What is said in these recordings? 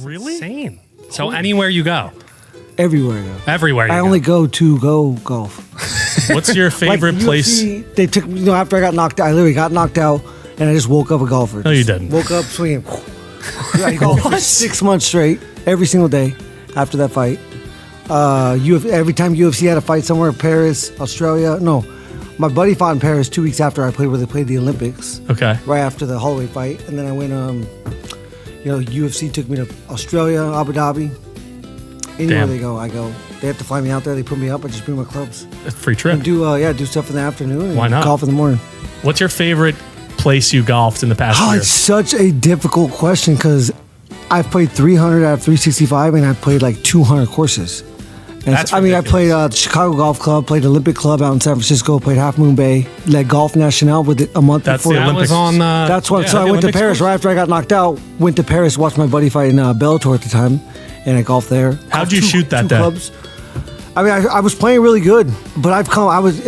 Really? Insane. So anywhere you go? Everywhere I go. Everywhere you I go. only go to go golf. What's your favorite place? UFC, they took me, after I got knocked out, I literally got knocked out and I just woke up a golfer. No, you didn't. Woke up swinging. I golfed for 6 months straight, every single day after that fight. Every time UFC had a fight somewhere, Paris, Australia. No, my buddy fought in Paris 2 weeks after I played, where they played the Olympics. Okay. Right after the Holloway fight, and then I went. UFC took me to Australia, Abu Dhabi. Anywhere Damn. they go, I go. They have to fly me out there. They put me up. I just bring my clubs A free trip. and do stuff in the afternoon. And Why not? golf in the morning. What's your favorite place you golfed in the past Oh, year? it's such a difficult question because I've played 300 out of 365, and I've played like 200 courses. And That's I ridiculous. played the Chicago Golf Club, played Olympic Club out in San Francisco, played Half Moon Bay, led Golf National with it a month That's before the That Olympics. was on. That's what. So I the went to Olympics Paris course. right after I got knocked out. Went to Paris, watched my buddy fight in Bellator at the time, and I golfed there. How'd you shoot that two day? clubs. I mean, I was playing really good, but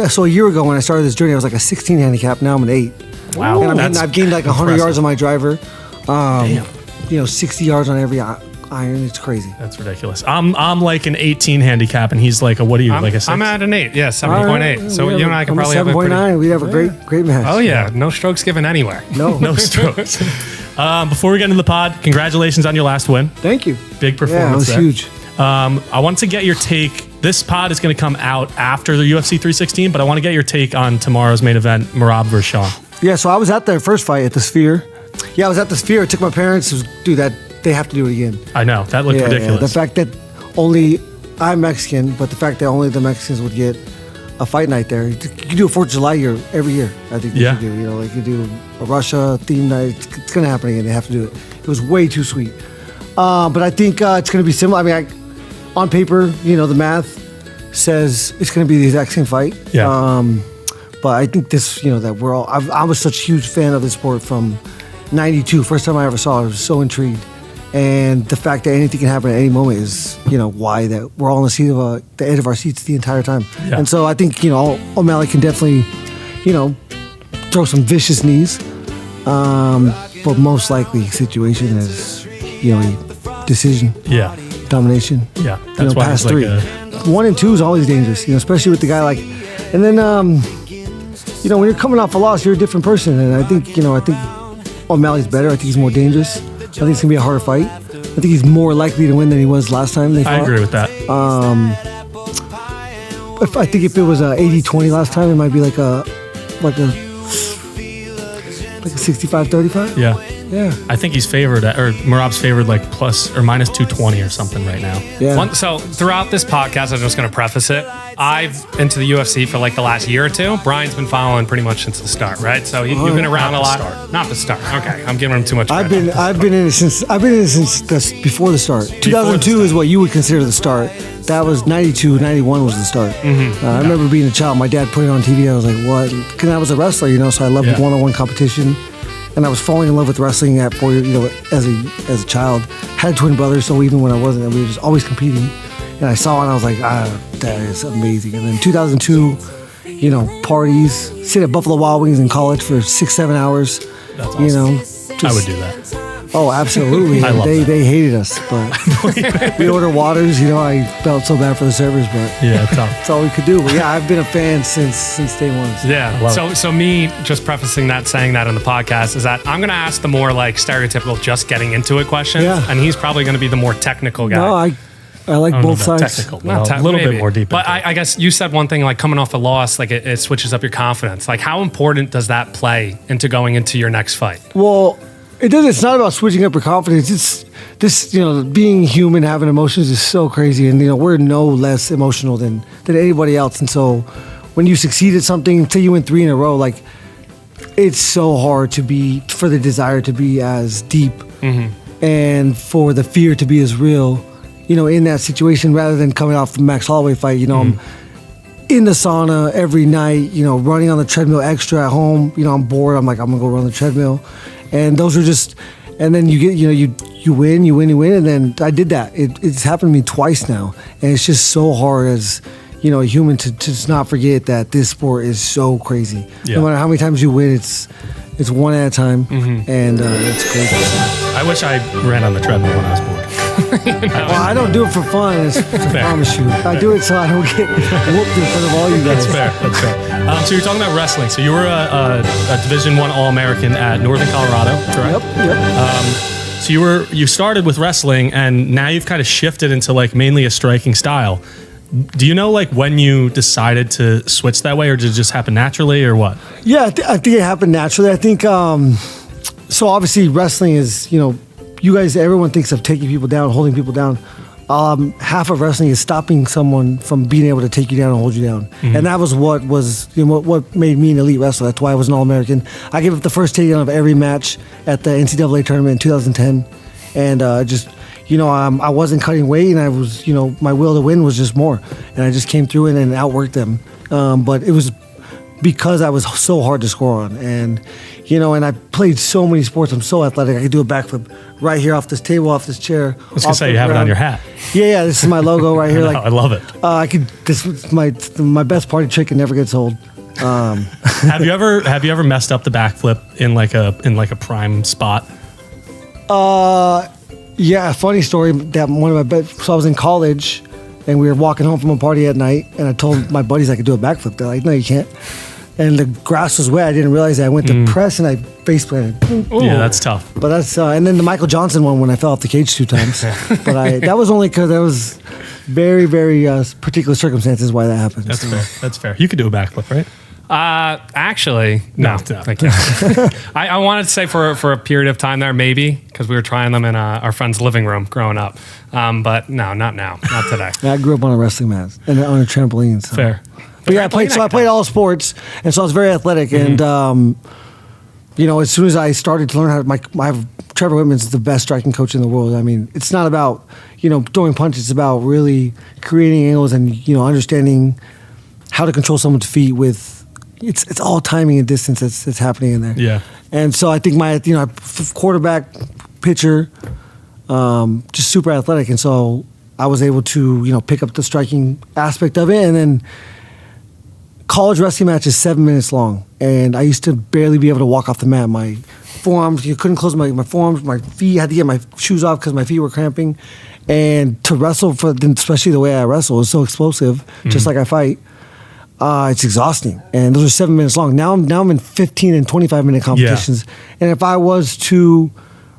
so a year ago when I started this journey, I was like a 16 handicap. Now I'm an 8. Wow. And That's I've gained like 100 yards on my driver. Damn. 60 yards on every iron. It's crazy. That's ridiculous. I'm like an 18 handicap, and he's like a, what are you, like a 6? I'm at an 8. Yeah, 7.8. So you and I can probably have a 7.9. We'd have a great match. Oh yeah, no strokes given anywhere. No. No strokes. Before we get into the pod, congratulations on your last win. Thank you. Big Yeah, it performance was there. huge. I want to get your take. This pod is going to come out after the UFC 316, but I want to get your take on tomorrow's main event, Merab versus Shaw. Yeah, so I was at their first fight at the Sphere. Yeah, I was at the Sphere. I took my parents. They have to do it again. I know, that looked ridiculous. The fact that I'm Mexican, but the fact that only the Mexicans would get a fight night there. You can do a 4th of July every year. I think they Yeah. should do. Like you do a Russia theme night. It's going to happen again. They have to do it. It was way too sweet. But I think it's going to be similar. I mean, on paper, the math says it's going to be the exact same fight. Yeah. But I think this, that we're all. I was such a huge fan of the sport from '92. First time I ever saw it, I was so intrigued. And the fact that anything can happen at any moment is, why that we're all on the edge of our seats the entire time. Yeah. And so I think, O'Malley can definitely, throw some vicious knees. But most likely situation is, decision, Yeah, domination. yeah. That's why past it's like 3. 1 and 2 is always dangerous, especially with the guy like, and then, when you're coming off a loss, you're a different person. And I think O'Malley's better. I think he's more dangerous. I think it's going to be a harder fight. I think he's more likely to win than he was last time they fought. I agree with that. I think if it was 80-20 last time, it might be like a 65-35. Yeah. Yeah. I think he's favored, or Merab's favored like plus or minus 220 or something right now. Yeah. So throughout this podcast, I'm just going to preface it. I've into the UFC for like the last year or two. Brian's been following pretty much since the start, right? So you've been around a lot. Not the start. Okay, I'm giving him too much credit. I've been in it since before the start. 2002 is what you would consider the start. That was 92, 91 was the start. I remember being a child. My dad put it on TV. I was like, what? Because I was a wrestler, so I loved Yeah. one-on-one competition. And I was falling in love with wrestling at 4 years, as a child. Had twin brothers, so even when I wasn't, we were just always competing. And I saw it, and I was like, that is amazing. And then 2002, parties, sit at Buffalo Wild Wings in college for 6-7 hours. That's awesome. Just, I would do that. Oh, absolutely. I love that. They hated us, but we ordered waters. I felt so bad for the servers, but Yeah, tough. that's all we could do. But yeah, I've been a fan since day one. Yeah. love So me just prefacing that, saying that on the podcast is that I'm going to ask the more like stereotypical, just getting into it questions, Yeah. and he's probably going to be the more technical guy. No, I like I don't know both about sides. technical, but Not a little maybe. bit more deep. But into it. I guess you said one thing like coming off a loss, like it switches up your confidence. Like how important does that play into going into your next fight? Well, it doesn't. It's not about switching up your confidence. It's this, being human, having emotions is so crazy, and we're no less emotional than anybody else. And so, when you succeed at something, until you win 3 in a row, like it's so hard for the desire to be as deep, and for the fear to be as real, in that situation, rather than coming off the Max Holloway fight. I'm in the sauna every night, running on the treadmill extra at home. I'm bored. I'm like, I'm gonna go run the treadmill. And those are just, and then you get, you win, and then I did that. It's happened to me twice now, and it's just so hard as, a human to just not forget that this sport is so crazy. Yeah. No matter how many times you win, it's one at a time, and it's crazy. I wish I ran on the treadmill when I was bored. Well, I don't do it for fun. I promise you. I do it so I don't get whooped in front of all you guys. That's fair. That's fair. So you're talking about wrestling. So you were a Division I All-American at Northern Colorado, correct? Yep. So you started with wrestling, and now you've kind of shifted into like mainly a striking style. Do you know like when you decided to switch that way, or did it just happen naturally, or what? Yeah, I think it happened naturally. I think so. Obviously, wrestling is you guys. Everyone thinks of taking people down, holding people down. Half of wrestling is stopping someone from being able to take you down and hold you down, and that was what made me an elite wrestler. That's why I was an All-American. I gave up the first takedown of every match at the NCAA tournament in 2010, and I wasn't cutting weight, and I was my will to win was just more, and I just came through it and outworked them. But it was because I was so hard to score on, and I played so many sports. I'm so athletic. I could do a backflip right here off this table, off this chair. I was gonna say you have it on your hat. Yeah. This is my logo right here. I love it. I could. This is my best party trick. It never gets old. Have you ever messed up the backflip in like a prime spot? Yeah. Funny story. That one of my so I was in college, and we were walking home from a party at night, and I told my buddies I could do a backflip. They're like, "No, you can't." And the grass was wet. I didn't realize that. I went to press and I face planted. Yeah, that's tough. But that's and then the Michael Johnson one when I fell off the cage 2 times. But that was only because that was very, very particular circumstances why that happened. That's fair. That's fair. You could do a backflip, right? Actually, no. I can't. I wanted to say for a period of time there, maybe, because we were trying them in our friend's living room growing up. But no, not now. Not today. I grew up on a wrestling mat and on a trampoline. So. Fair. But yeah, I played all sports, and so I was very athletic. And as soon as I started to learn Trevor Whitman's the best striking coach in the world. I mean, it's not about throwing punches. It's about really creating angles and understanding how to control someone's feet with. It's all timing and distance that's happening in there. Yeah. And so I think my quarterback, pitcher, just super athletic, and so I was able to pick up the striking aspect of it, and then. College wrestling match is 7 minutes long, and I used to barely be able to walk off the mat. My forearms, you couldn't close my forearms, my feet, I had to get my shoes off because my feet were cramping. And to wrestle, especially the way I wrestle, is so explosive, just like I fight. It's exhausting, and those are 7 minutes long. Now I'm in 15 and 25-minute competitions, and if I was to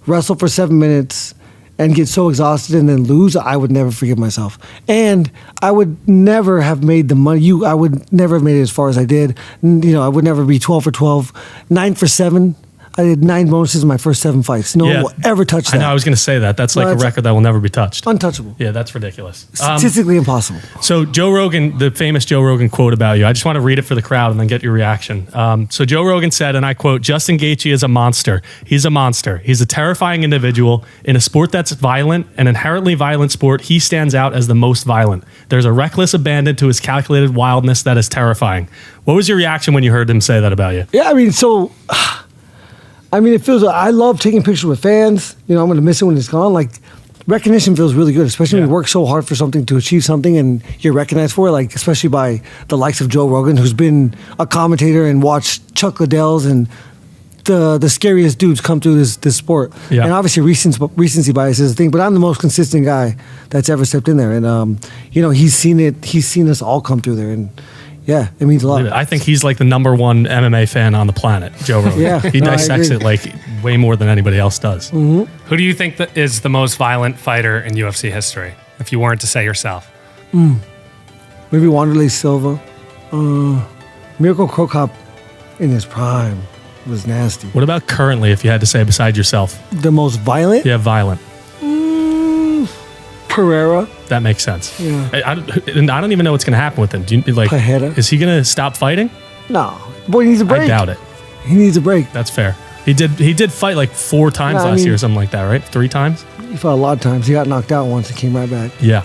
wrestle for 7 minutes and get so exhausted and then lose, I would never forgive myself. And I would never have made the money. I would never have made it as far as I did. I would never be 12 for 12, 9 for 7. I did 9 bonuses in my first 7 fights. No one will ever touch that. I know, I was going to say that. That's like a record that will never be touched. Untouchable. Yeah, that's ridiculous. Statistically impossible. So Joe Rogan, the famous Joe Rogan quote about you, I just want to read it for the crowd and then get your reaction. So Joe Rogan said, and I quote, "Justin Gaethje is a monster. He's a monster. He's a terrifying individual. In a sport that's violent, an inherently violent sport, he stands out as the most violent. There's a reckless abandon to his calculated wildness that is terrifying." What was your reaction when you heard him say that about you? Yeah, it feels. I love taking pictures with fans. I'm going to miss it when it's gone. Like, recognition feels really good, especially when you work so hard for something to achieve something and you're recognized for it. Like, especially by the likes of Joe Rogan, who's been a commentator and watched Chuck Liddell's and the scariest dudes come through this sport. Yeah. And obviously, recency bias is a thing. But I'm the most consistent guy that's ever stepped in there, and he's seen it. He's seen us all come through there, and. Yeah, it means a lot. I think he's like the number 1 MMA fan on the planet, Joe Rogan. Yeah, he dissects it like way more than anybody else does. Mm-hmm. Who do you think that is the most violent fighter in UFC history, if you weren't to say yourself? Maybe Wanderlei Silva. Mirko Cro Cop in his prime was nasty. What about currently, if you had to say beside yourself? The most violent? Yeah, violent. Pereira. That makes sense. Yeah. I don't even know what's going to happen with him. Pereira. Is he going to stop fighting? No. Boy, he needs a break. I doubt it. He needs a break. That's fair. He did fight like 4 times last year or something like that, right? 3 times? He fought a lot of times. He got knocked out once and came right back. Yeah.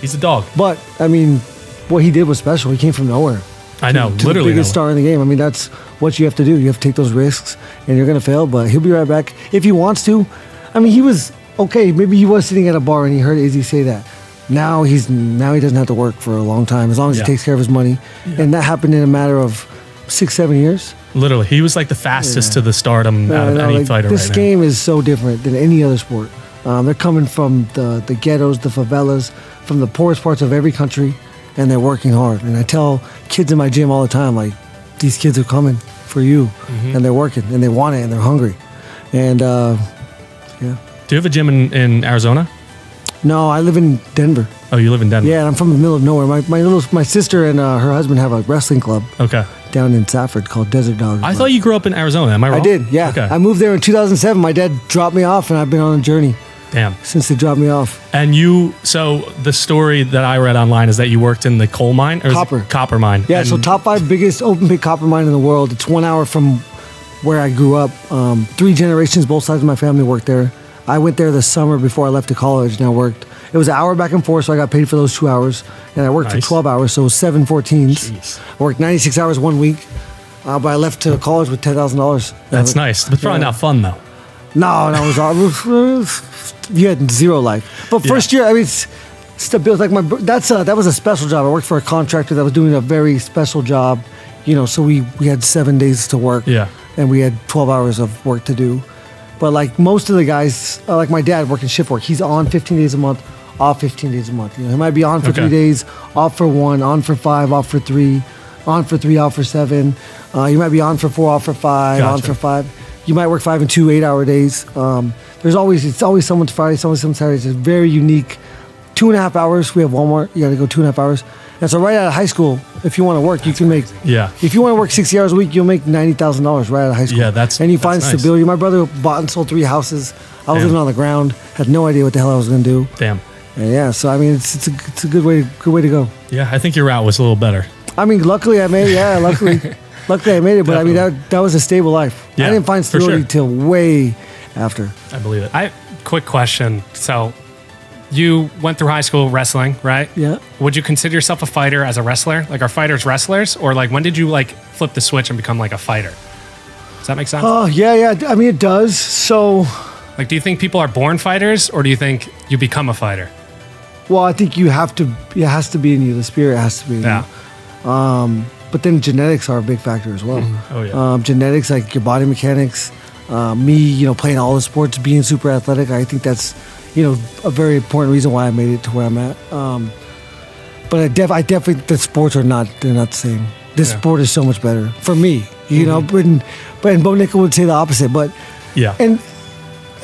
He's a dog. But, what he did was special. He came from nowhere. I know, to literally the biggest star in the game. That's what you have to do. You have to take those risks, and you're going to fail, but he'll be right back if he wants to. He was... Okay, maybe he was sitting at a bar and he heard Izzy say that. Now he doesn't have to work for a long time as long as he takes care of his money, and that happened in a matter of 6-7 years. Literally, he was like the fastest to the stardom out of any fighter. This game is so different than any other sport. They're coming from the ghettos, the favelas, from the poorest parts of every country, and they're working hard. And I tell kids in my gym all the time, like, these kids are coming for you, and they're working, and they want it, and they're hungry. And yeah. Do you have a gym in Arizona? No, I live in Denver. Oh, you live in Denver. Yeah, and I'm from the middle of nowhere. My sister and her husband have a wrestling club Okay. down in Safford called Desert Dogs. I thought you grew up in Arizona. Am I wrong? I did, yeah. Okay. I moved there in 2007. My dad dropped me off, and I've been on a journey Damn. since they dropped me off. And so the story that I read online is that you worked in the coal mine? Or is it copper mine. Yeah, And- so top 5 biggest open pit copper mine in the world. It's 1 hour from where I grew up. 3 generations, both sides of my family worked there. I went there the summer before I left to college, and I worked. It was an hour back and forth, so I got paid for those 2 hours. And I worked Nice. for 12 hours, so it was 7 14s. Jeez. I worked 96 hours 1 week, but I left to college with $10,000. That's nice. But probably Yeah. not fun, though. No, it was all. You had zero life. But Yeah. first year, I mean, it's stability. Like that was a special job. I worked for a contractor that was doing a very special job. So we had 7 days to work. Yeah. And we had 12 hours of work to do. But like most of the guys, like my dad working shift work, he's on 15 days a month, off 15 days a month. He might be on for Okay. 3 days, off for 1, on for 5, off for 3, on for 3, off for 7. You might be on for 4, off for 5, on Gotcha. for 5. You might work 5 and 2 8-hour days. It's always someone's Friday, someone's Saturdays. It's very unique. 2.5 hours. We have Walmart. You got to go 2.5 hours. And so right out of high school, if you want to work, you can make. Yeah. If you want to work 60 hours a week, you'll make $90,000 right out of high school. Yeah, that's- and you that's find nice. stability. My brother bought and sold 3 houses. I was Damn. living on the ground. Had no idea what the hell I was going to do. Damn. And yeah, so I mean, it's a good way to go. Yeah, I think your route was a little better. I mean, luckily I made it. Yeah, luckily I made it. But I mean, that was a stable life. Yeah, I didn't find for stability sure. till way after. I believe it. Quick question. So you went through high school wrestling, right? Yeah. Would you consider yourself a fighter as a wrestler? Like, are fighters wrestlers? Or like, when did you like flip the switch and become like a fighter? Does that make sense? Oh yeah. I mean, it does. So, Like, do you think people are born fighters, or do you think you become a fighter? well, I think you have to. It has to be in you. The spirit has to be in Yeah. you. But then genetics are a big factor as well. Oh, yeah. Genetics, like your body mechanics. Me, playing all the sports, being super athletic. I think that's, a very important reason why I made it to where I'm at. But I definitely, the sports they're not the same. This Yeah. sport is so much better for me, but Bo Nickel would say the opposite. But Yeah.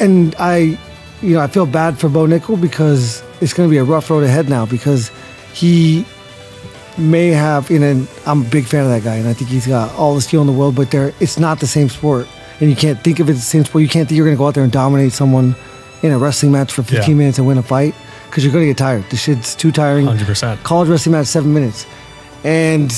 and I feel bad for Bo Nickel because it's going to be a rough road ahead now because he may have, and I'm a big fan of that guy, and I think he's got all the skill in the world, but it's not the same sport, and you can't think of it as the same sport. You can't think you're going to go out there and dominate someone in a wrestling match for 15 Yeah. minutes and win a fight because you're going to get tired. The shit's too tiring. 100%. College wrestling match, 7 minutes. And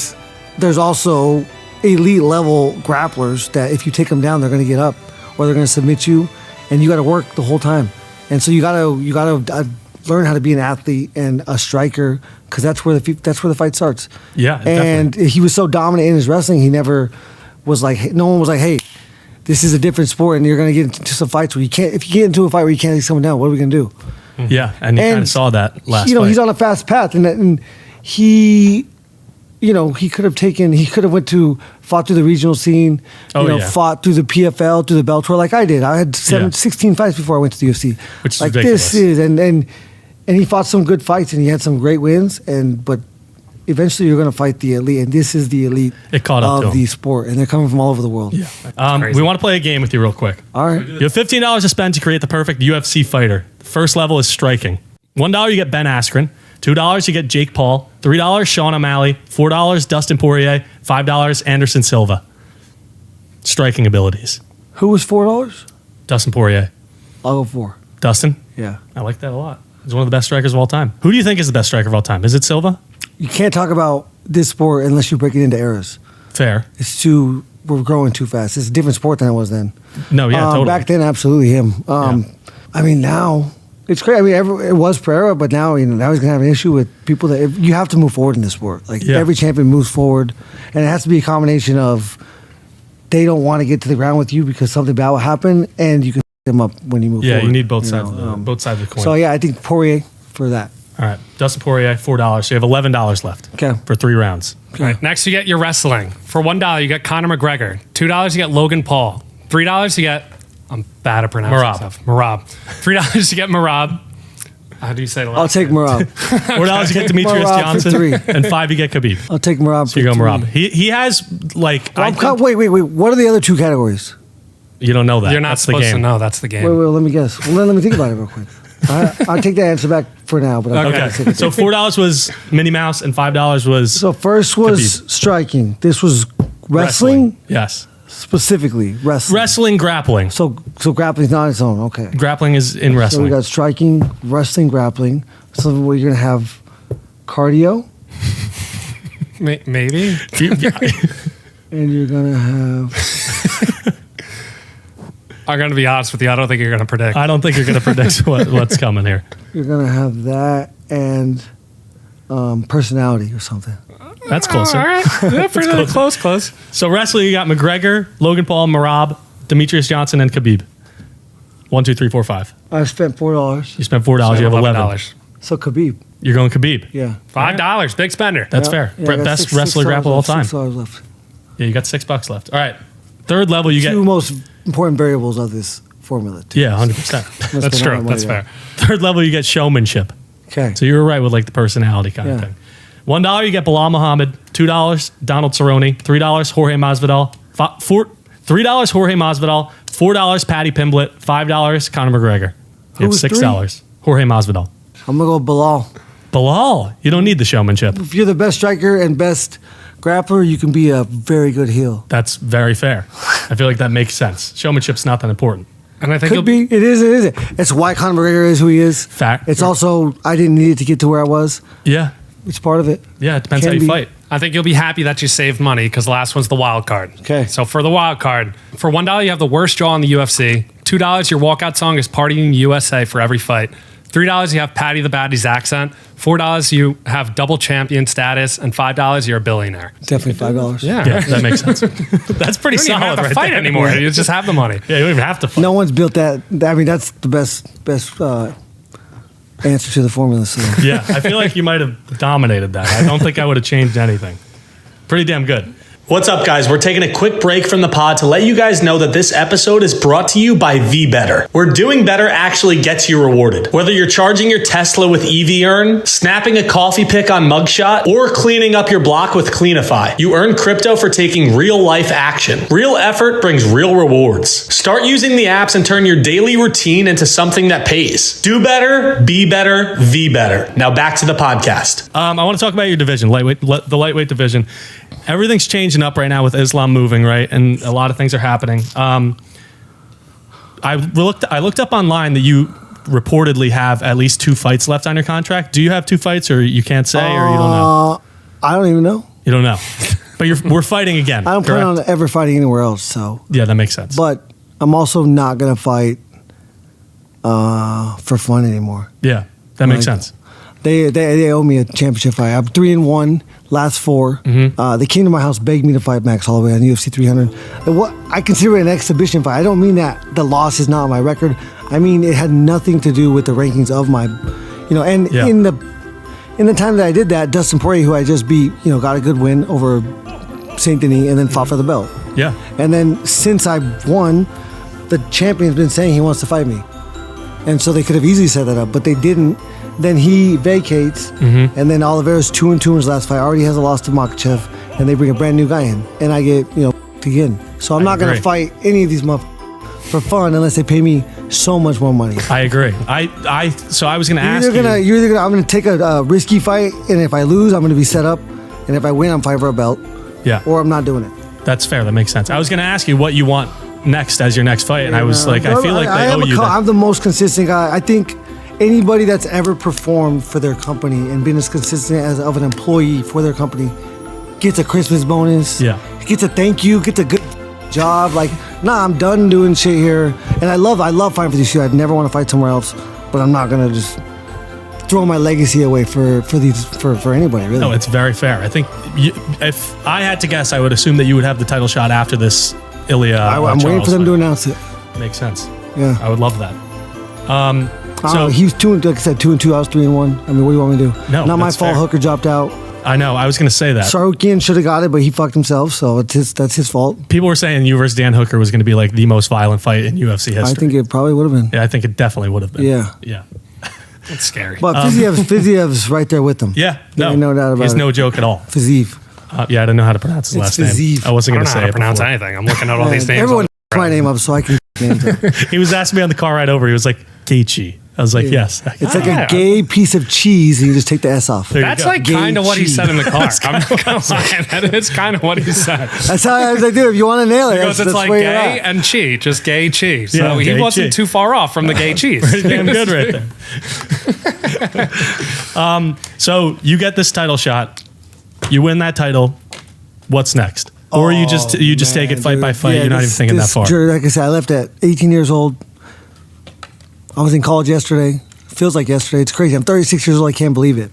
there's also elite level grapplers that if you take them down, they're going to get up or they're going to submit you, and you got to work the whole time. And so you got to learn how to be an athlete and a striker because that's where the fight starts. Yeah, And he was so dominant in his wrestling, he never was like, no one was like, hey, this is a different sport, and you're going to get into some fights where you can't. If you get into a fight where you can't take someone down, what are we going to do? Yeah, and you kind of saw that last fight. He's on a fast path, and he, he could have fought through the regional scene, fought through the PFL, through the Bellator like I did. I had 16 fights before I went to the UFC. Which is like ridiculous. this is, and he fought some good fights, and he had some great wins, but eventually you're going to fight the elite, and this is the elite It caught up to of him. the sport, and they're coming from all over the world. Yeah. Crazy. We want to play a game with you real quick. All right. You have $15 to spend to create the perfect UFC fighter. The first level is striking. $1 you get Ben Askren. $2 you get Jake Paul. $3 Sean O'Malley. $4 Dustin Poirier. $5 Anderson Silva. Striking abilities. Who was $4? Dustin Poirier. I'll go 4. Dustin? Yeah. I like that a lot. He's one of the best strikers of all time. Who do you think is the best striker of all time? Is it Silva? You can't talk about this sport unless you break it into eras. Fair. We're growing too fast. It's a different sport than it was then. No, yeah, totally. Back then, absolutely him. I mean, now it's crazy. I mean, it was Pereira, but now now he's gonna have an issue with people that you have to move forward in this sport. Like Yeah. every champion moves forward, and it has to be a combination of they don't want to get to the ground with you because something bad will happen, and you can them up when you move Yeah, forward. you need both sides, know, both sides of the coin. So yeah, I think Poirier for that. All right. Dustin Poirier, $4. So you have $11 left. Okay. For 3 rounds. All right, next you get your wrestling. For $1, you get Conor McGregor. $2, you get Logan Paul. $3, you get I'm bad at pronouncing Merab. stuff. Merab. $3 to get Merab. How do you say the last I'll take name? Merab. $4 you get Demetrius Merab for Johnson, 3. and $5 you get Khabib. I'll take Merab. So you go Merab. He has like I think- Wait. What are the other 2 categories? you don't know that. You're not That's the supposed to game. know. That's the game. Wait, let me guess. Well, let me think about it real quick. I'll take that answer back for now. But I'll Okay, take it. so $4 was Minnie Mouse and $5 was So first was striking. This was wrestling, Yes, specifically wrestling. wrestling, grappling. So grappling's not its own. Okay. Grappling is in So we wrestling. got striking, wrestling, grappling. So where you're gonna have cardio, Maybe. and you're gonna have I'm going to be honest with you. I don't think you're going to predict. I don't think you're going to predict what's coming here. that and personality or something. That's closer. All right. Yeah, pretty close. So wrestling, you got McGregor, Logan Paul, Merab, Demetrius Johnson, and Khabib. 1, 2, 3, 4, 5. I spent $4. You spent $4. You have $11. So Khabib. You're going Khabib. Yeah. $5. Big spender. That's Yeah, fair. yeah, I got Best six wrestler dollars grapple of all left, time. $6 left. Yeah, you got $6 left. All right. Third level, you get 2 most important variables of this formula. Too. yeah, 100%. Let's That's spend all true. that That's money fair. Third level, you get showmanship. there. Okay. So you were right with like the personality kind of Yeah. thing. $1, you get Bilal Muhammad. $2, Donald Cerrone. $3, Jorge Masvidal. $3, Jorge Masvidal. $4, Patty Pimblett. $5, Conor McGregor. You have was $6. Jorge Masvidal. I'm gonna go Bilal. Bilal, you don't need the showmanship. If you're the best striker and best grappler, you can be a very good heel. That's very fair. I feel like that makes sense. Showmanship's not that important. And I think Could be. It is. It's why Conor McGregor is who he is. Fact. It's also I didn't need it to get to where I was. Yeah. It's part of it. Yeah, it depends Can how you be. fight. I think you'll be happy that you saved money because the last one's the wild card. Okay. So for the wild card, for $1, you have the worst jaw in the UFC. $2, your walkout song is Partying USA for every fight. $3, you have Patty the Baddy's accent. $4, you have double champion status. And $5, you're a billionaire. Definitely $5. Yeah. Yeah, that makes sense. That's pretty You don't even solid have to right fight there. anymore. You just have the money. Yeah, you don't even have to fight. No one's built that. I mean, that's the best answer to the formula. So. Yeah, I feel like you might have dominated that. I don't think I would have changed anything. Pretty damn good. What's up, guys? We're taking a quick break from the pod to let you guys know that this episode is brought to you by VBetter, where doing better actually gets you rewarded. Whether you're charging your Tesla with EV-Earn, snapping a coffee pic on Mugshot, or cleaning up your block with Cleanify, you earn crypto for taking real-life action. Real effort brings real rewards. Start using the apps and turn your daily routine into something that pays. Do better, be better, VBetter. Now back to the podcast. I want to talk about your division, the lightweight division. Everything's changing up right now with Islam moving, right? And a lot of things are happening. I looked up online that you reportedly have at least 2 fights left on your contract. Do you have 2 fights, or you can't say, or you don't know? I don't even know. You don't know. But we're fighting again. I don't plan on correct? ever fighting anywhere else. So, Yeah, that makes sense. but I'm also not gonna fight for fun anymore. Yeah, that makes Like- sense. They owe me a championship fight. I'm 3-1, last 4. They came to my house, begged me to fight Max Holloway on UFC 300. And what I consider it an exhibition fight. I don't mean that the loss is not on my record. I mean it had nothing to do with the rankings of my, And Yeah. in the time that I did that, Dustin Poirier, who I just beat, got a good win over Saint Denis, and then fought for the belt. Yeah. And then since I won, the champion's been saying he wants to fight me. And so they could have easily set that up, but they didn't. Then he vacates, and then Oliveira's 2-2 in his last fight. Already has a loss to Makhachev, and they bring a brand new guy in, and I get again. So I'm not going agree. to fight any of these motherfuckers for fun unless they pay me so much more money. I agree. So I was going to ask you. I'm going to take a risky fight, and if I lose, I'm going to be set up, and if I win, I'm fighting for a belt, Yeah, or I'm not doing it. that's fair. That makes sense. I was going to ask you what you want next as your next fight, and I was like, I feel like they owe you that. I'm the most consistent guy. I think anybody that's ever performed for their company and been as consistent as of an employee for their company gets a Christmas bonus. Yeah. Gets a thank you. Gets a good job. Like, nah, I'm done doing shit here. And I love fighting for these shit. I'd never want to fight somewhere else, but I'm not gonna just throw my legacy away for anybody, really. No, it's very fair. I think if I had to guess, I would assume that you would have the title shot after this Ilya. I'm waiting Charles for them to fight. announce it. Makes sense. Yeah. I would love that. So he was 2-2. Like I said, 2-2. I was 3-1. I mean, what do you want me to do? No, not my that's fault. fair. Hooker dropped out. I know. I was going to say that. Sarukian should have got it, but he fucked himself, so that's his fault. People were saying you versus Dan Hooker was going to be like the most violent fight in UFC history. I think it probably would have been. Yeah, I think it definitely would have been. Yeah. Yeah. It's scary. But Fiziev's right there with him. Yeah. There ain't no doubt about He's it. no joke at all. Fiziev. Yeah, I didn't know how to pronounce his It's last name. Fiziev. I wasn't I going don't to know say how to it pronounce before. anything. I'm looking at all these names. Everyone my name up so I can name it. He was asking me on the car ride over. He was like, Gaethje. I was like, yes. It's like a gay piece of cheese, and you just take the S off. There you That's go. like Gay kind of what he cheese. said in the car. I'm not gonna lie. That is kind of what he said. That's how I do. If you want to nail it, Because that's it's like where you're gay at. and cheese, just gay cheese. So Yeah, he gay wasn't cheese. too far off from the gay cheese. Pretty damn good right there. So you get this title shot. You win that title. What's next? Or you just take it fight by fight. Yeah, You're not even this- thinking that this far. journey, like I said, I left at 18 years old. I was in college yesterday. Feels like yesterday. It's crazy. I'm 36 years old. I can't believe it.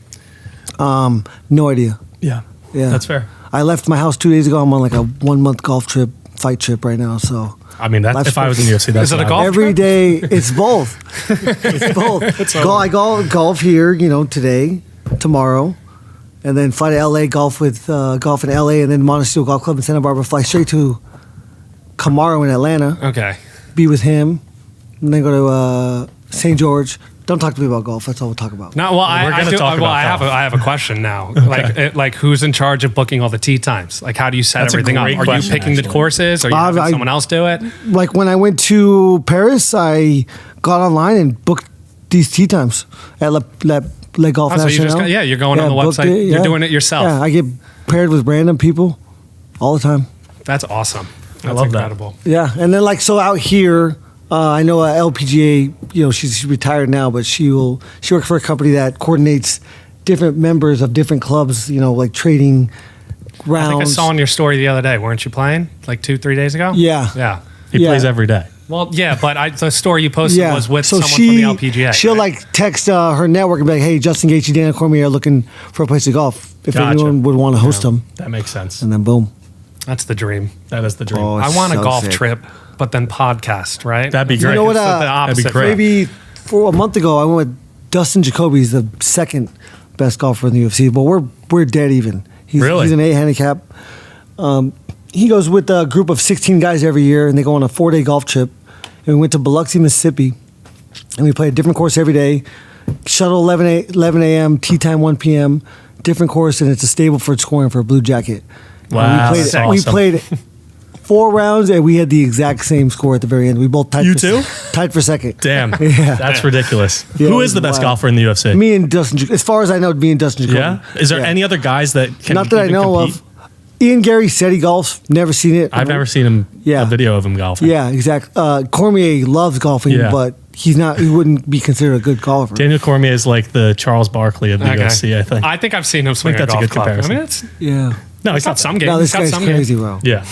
No idea. Yeah. Yeah, That's fair. I left my house 2 days ago. I'm on like a 1 month golf trip, fight trip right now. So I mean, Life's if I was in UFC, that's Is it a what I golf would- every trip? day, it's both. It's both. I golf here, today, tomorrow, and then fly to LA, golf with golf in LA, and then Montecito Golf Club in Santa Barbara. Fly straight to Camaro in Atlanta, Okay. be with him, and then go to St. George. Don't talk to me about golf. That's all we'll talk about. No, well, We're I gonna do. talk Well, about golf. I have a question now. Like who's in charge of booking all the tee times? Like, how do you set That's a everything up? great Are question, you picking the actually. courses? Are you Bob, having I- someone else do it? Like when I went to Paris, I got online and booked these tee times at Le Golf Oh, so you National. just you're going on the booked website. You're doing it yourself. Yeah, I get paired with random people all the time. That's awesome. That's love that. incredible. Yeah, and then so out here, I know LPGA. She's retired now, but she works for a company that coordinates different members of different clubs. like trading rounds. I think I saw on your story the other day. Weren't you playing like 2-3 days ago? Yeah. Yeah. He Yeah. plays every day. Well, yeah, but the story you posted was with so someone from the LPGA. She'll right? like text her network and be like, "Hey, Justin Gaethje, Daniel Cormier are looking for a place to golf. If Gotcha. anyone would want to host them." That makes sense. And then boom. That's the dream. That is the dream. Oh, I want a so golf sick. trip, but then podcast, right? That'd be You great. know what, It's the that'd be opposite. great. Maybe for a month ago, I went with Dustin Jacoby. He's the second best golfer in the UFC, but we're dead even. Really? He's an 8 handicap. He goes with a group of 16 guys every year, and they go on a 4-day golf trip. And we went to Biloxi, Mississippi, and we played a different course every day. Shuttle 11 a.m., tea time 1 p.m., different course, and it's a Stableford scoring for a blue jacket. And Wow, we that's we awesome. played 4 rounds, and we had the exact same score at the very end. We both tied You for, too? tied for second. Damn. Yeah. That's ridiculous. Yeah, Who it is the was best wild. golfer in the UFC? Me and Dustin, as far as I know, me and Dustin Jacoby. Yeah? Is there Yeah. any other guys that can Not that I even know compete? of. Ian Gary said he golfs. Never seen it. I've never seen him, Yeah. a video of him golfing. Yeah, exactly. Cormier loves golfing, Yeah. but he's not. He wouldn't be considered a good golfer. Daniel Cormier is like the Charles Barkley of the Okay. UFC, I think. I think I've seen him swing that's a a golf good club. comparison. I mean, it's Yeah. no, he's got not some games. No, this He's got guy's some crazy, games. bro. Yeah.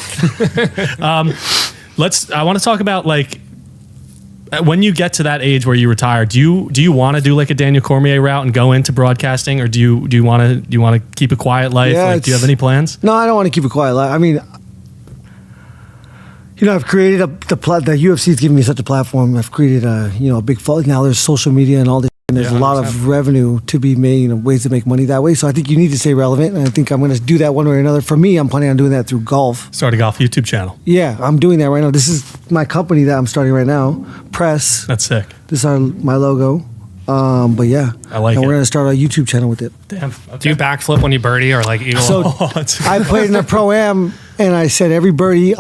I want to talk about when you get to that age where you retire, do you want to do like a Daniel Cormier route and go into broadcasting, or do you want to keep a quiet life? Yeah, Do you have it's- any plans? No, I don't want to keep it quiet. I mean, I've created the UFC's given me such a platform. I've created a big following. Now there's social media and all this. And there's Yeah, a lot of revenue to be made, ways to make money that way. So I think you need to stay relevant, and I think I'm going to do that one way or another. For me, I'm planning on doing that through golf. Start a golf YouTube channel. Yeah, I'm doing that right now. This is my company that I'm starting right now, Press. That's sick. This is my logo. But yeah, I like and it. we're going to start a YouTube channel with it. Damn. Do you backflip when you birdie or like eagle? So it's- I played in a pro-am, and I said every birdie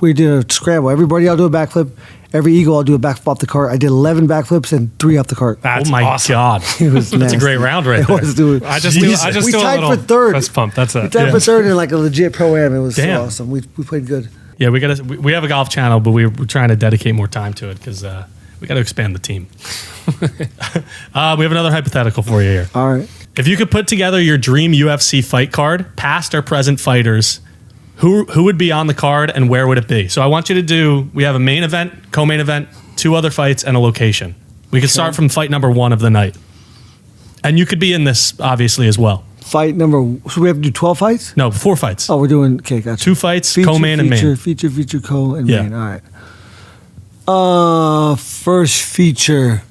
we did a scramble. Every birdie I'll do a backflip. Every eagle I'll do a backflip off the cart. I did 11 backflips and 3 off the cart. That's oh my awesome. God. It was That's a nasty. great round right It there. was, dude. I just Jesus. do We a tied little for third. fist pump. That's We it. tied Yeah. for third in like a legit pro-am. It was Damn. so awesome. We played good. Yeah, we have a golf channel, but we're trying to dedicate more time to it because we got to expand the team. We have another hypothetical for you here. All right. If you could put together your dream UFC fight card, past or present fighters, who would be on the card and where would it be? So I want you to do, we have a main event, co-main event, 2 other fights, and a location. We could start from fight number 1 of the night. And you could be in this, obviously, as well. Fight number. So we have to do 12 fights? No, 4 fights. Oh, we're doing. Okay, gotcha. 2 fights, co-main and main. Feature, co, and Yeah. main. All right. First feature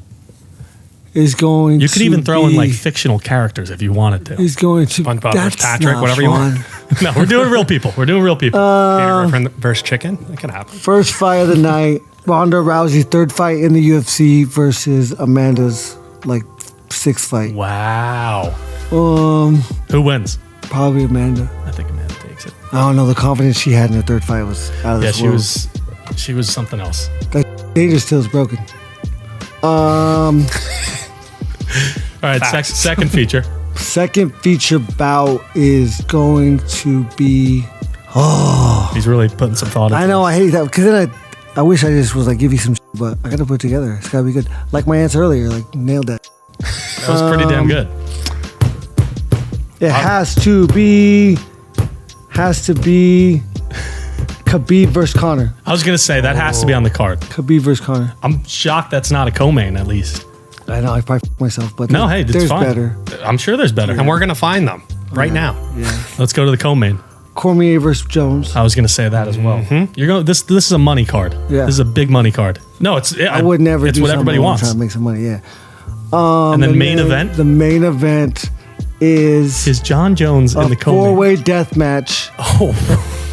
is going. You could to even throw in be- like fictional characters if you wanted to. Is going to. SpongeBob versus That's Patrick, not whatever you want. fun. No, we're doing real people. We're doing real people. Peter Griffin versus chicken. That can happen. First fight of the night: Ronda Rousey's third fight in the UFC versus Amanda's like sixth fight. Wow. Um, Who wins? probably Amanda. I think Amanda takes it. I don't know. The confidence she had in her third fight was out of Yeah, this she world. she was something else. That danger still's broken. All right, Facts. second feature. Second feature bout is going to be. He's really putting some thought into I know I hate that because then I wish I just was like give you some, but I got to put it together. It's got to be good. Like my answer earlier, like nailed that. That was pretty damn good. It has to be Khabib versus Conor. I was gonna say that has to be on the card. Khabib versus Conor. I'm shocked that's not a co-main at least. I know I probably myself, but No, hey, it's there's fine. better. I'm sure there's better. And we're going to find them right now. Yeah, Let's go to the co-main. Cormier versus Jones. I was gonna say that as well. You're going. This is a money card. Yeah. This is a big money card. No, it's. I would never. It's do what something everybody while I'm wants. Trying to make some money. Yeah. And then main event The main event is is John Jones a in the co-main. four-way death match Oh,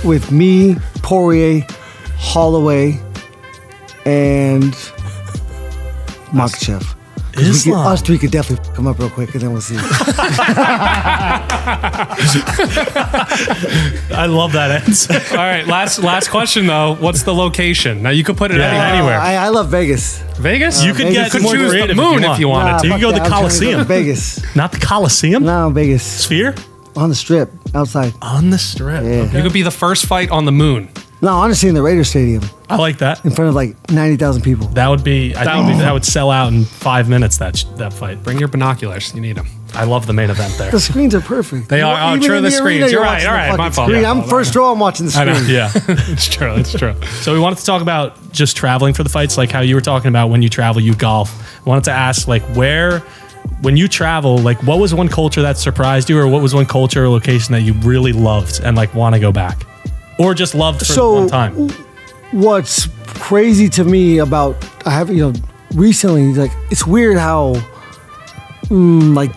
with me, Poirier, Holloway, and Makhachev. Islam. Us three could definitely come up real quick, and then we'll see. I love that answer. All right, last question though. What's the location? Now you could put it Yeah. anywhere. I love Vegas. Vegas. You could Vegas get is more more creative the moon if you want. wanted to. You fuck can go to that. the I'm trying to go to Coliseum. Vegas. Not the Coliseum. No, Vegas. Sphere On the strip, outside. on the strip. Yeah. Okay. You could be the first fight on the moon. No, honestly, in the Raiders Stadium, I like that. in front of like 90,000 people. That would be. I think that would sell out in 5 minutes. That fight. Bring your binoculars. You need them. I love the main event there. The screens are perfect. They are. Oh, Even true, in the arena, screens. You're right, watching all the right, my fucking fault. screen. Yeah, I'm fault, first row. I'm watching the I know. screen. Yeah. It's true. It's true. So we wanted to talk about just traveling for the fights, like how you were talking about when you travel, you golf. I wanted to ask, like, when you travel, like, what was one culture that surprised you, or what was one culture or location that you really loved and like want to go back, or just loved for one time? What's crazy to me about recently, like it's weird how like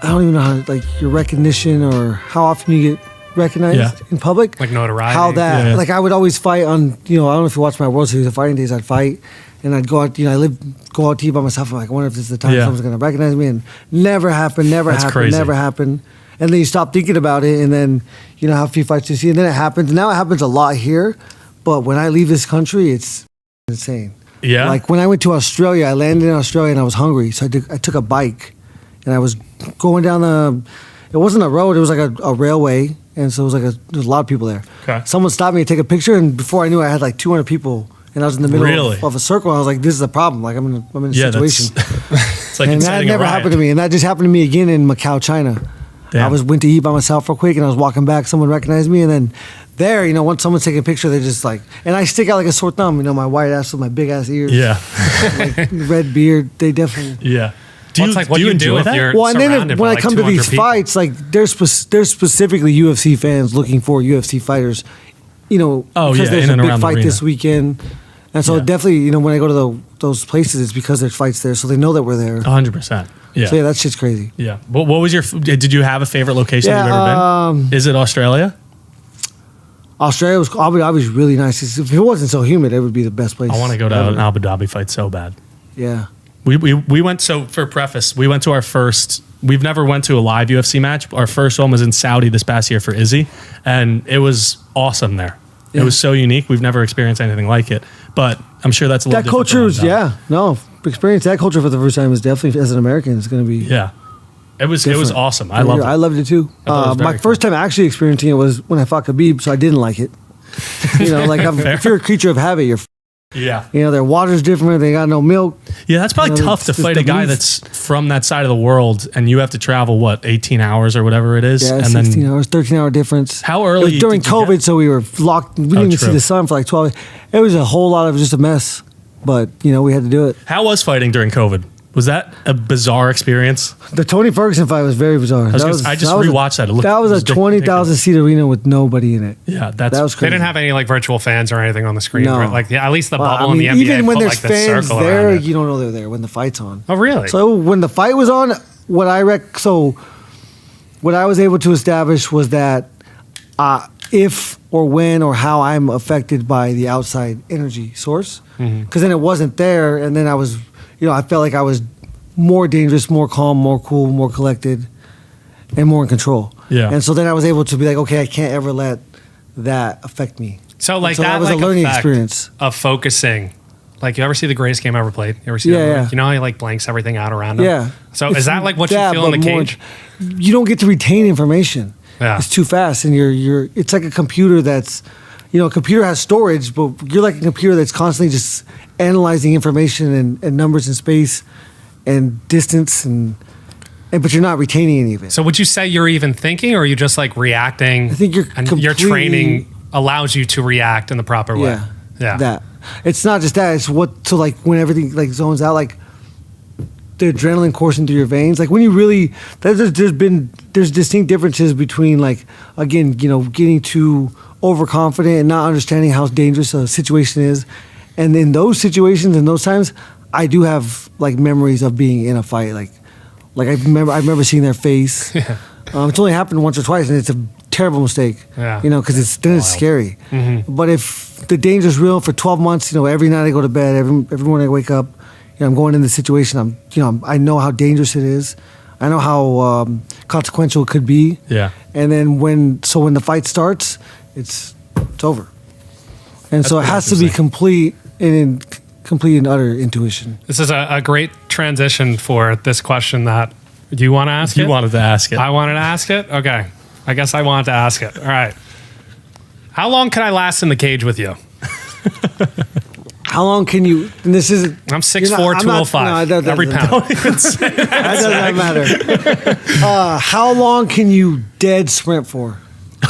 I don't even know how like your recognition or how often you get recognized Yeah. in public, Like notoriety. how that Yeah. like I would always fight on, I don't know if you watch my World Series of Fighting Days, I'd fight and I'd go out, go out to eat by myself. I'm like, I wonder if this is the time Yeah. someone's gonna recognize me, and never happened, That's crazy. never happened. And then you stop thinking about it, and then how a few fights you see, and then it happens. Now it happens a lot here, but when I leave this country, it's insane. Yeah. Like when I went to Australia, I landed in Australia and I was hungry, so I took a bike, and I was going down it wasn't a road, it was like a railway, and so it was like there was a lot of people there. Okay. Someone stopped me to take a picture, and before I knew it, I had like 200 people, and I was in the middle Really? of a circle. And I was like, this is a problem. Like I'm in a yeah, situation. it's like And that inciting a never riot. happened to me, and that just happened to me again in Macau, China. Damn. Went to eat by myself real quick, and I was walking back. Someone recognized me, and then there, once someone's taking a picture, they're just like, and I stick out like a sore thumb. My white ass with my big ass ears, Yeah. like red beard. They definitely. Yeah. What do you do enjoy if that? you're Well, and then surrounded when by I like come to 200 these people? fights, like there's specifically UFC fans looking for UFC fighters, Oh, because yeah, there's in a and big around the fight this arena. weekend, and so Yeah. definitely, when I go to those places, it's because there's fights there, so they know that we're there. 100%. Yeah. So yeah, that shit's crazy. Yeah. What was did you have a favorite location Yeah, you've ever been? Is it Australia? Australia was obviously really nice. If it wasn't so humid, it would be the best place. I want to go to ever. an Abu Dhabi fight so bad. Yeah. We went, so for preface, we went to our first, we've never went to a live UFC match. Our first one was in Saudi this past year for Izzy, and it was awesome there. It Yeah. was so unique. We've never experienced anything like it, but I'm sure that's a little That culture different was, for Abu Dhabi. experience that culture for the first time is definitely, as an American, it's going to be Yeah. It was different. awesome. I loved it. I loved it too. I thought it was My very first time actually experiencing it was when I fought Khabib, so I didn't like it. If you're a creature of habit, you're, Yeah. their water's different, they got no milk. Yeah, that's probably tough to it's fight the a guy move. that's from that side of the world, and you have to travel 18 hours or whatever it is, Yeah, and 16 then hours, 13-hour difference. How It early was during did you COVID, get? so we were locked. We didn't even see true. the sun for like 12 hours. It was a whole lot of just a mess, but we had to do it. How was fighting during COVID? Was that a bizarre experience? The Tony Ferguson fight was very bizarre. I just rewatched that. It looked- that was it was a 20,000 seat arena with nobody in it. Yeah, That was They crazy. didn't have any like virtual fans or anything on the screen. No. Right? Like at least the Well, bubble in the NBA even when put there's like the fans circle there, around it. you don't know they're there when the fight's on. Oh, really? So when the fight was on, what I was able to establish was that if or when or how I'm affected by the outside energy source, because then it wasn't there, and then I was, I felt like I was more dangerous, more calm, more cool, more collected, and more in control. Yeah. And so then I was able to be like, okay, I can't ever let that affect me. So like So that, that was a like, learning effect experience. of focusing. Like you ever see the greatest game ever played? You ever see that? Yeah, movie? yeah. You know how he like blanks everything out around him? Yeah. So It's is that like what you that, feel in the but more- cage? You don't get to retain information. Yeah. It's too fast, and you're. It's like a computer that's, a computer has storage, but you're like a computer that's constantly just analyzing information and numbers and space, and distance but you're not retaining any of it. So would you say you're even thinking, or are you just like reacting? I think you're and your completely- training allows you to react in the proper way. Yeah. That. It's not just that. It's what so like when everything like zones out, like the adrenaline coursing through your veins. Like when you really, there's distinct differences between like again, getting too overconfident and not understanding how dangerous a situation is, and in those situations and those times, I do have like memories of being in a fight. Like I remember seeing their face. Yeah. It's only happened once or twice, and it's a terrible mistake. Yeah. Because it's scary. But if the danger's real for 12 months, every night I go to bed, every morning I wake up, I'm going in the situation. I know how dangerous it is. I know how consequential it could be. Yeah. And then when the fight starts, it's over. And so it pretty has to be interesting. complete and utter intuition. This is a great transition for this question that you want to ask. You it? wanted to ask it. I wanted to ask it. Okay. I guess I wanted to ask it. All right. How long can I last in the cage with you? How long can you? And this isn't. I'm 6'4", I'm not- 205. no, that every doesn't- pound. That doesn't matter. How long can you dead sprint for?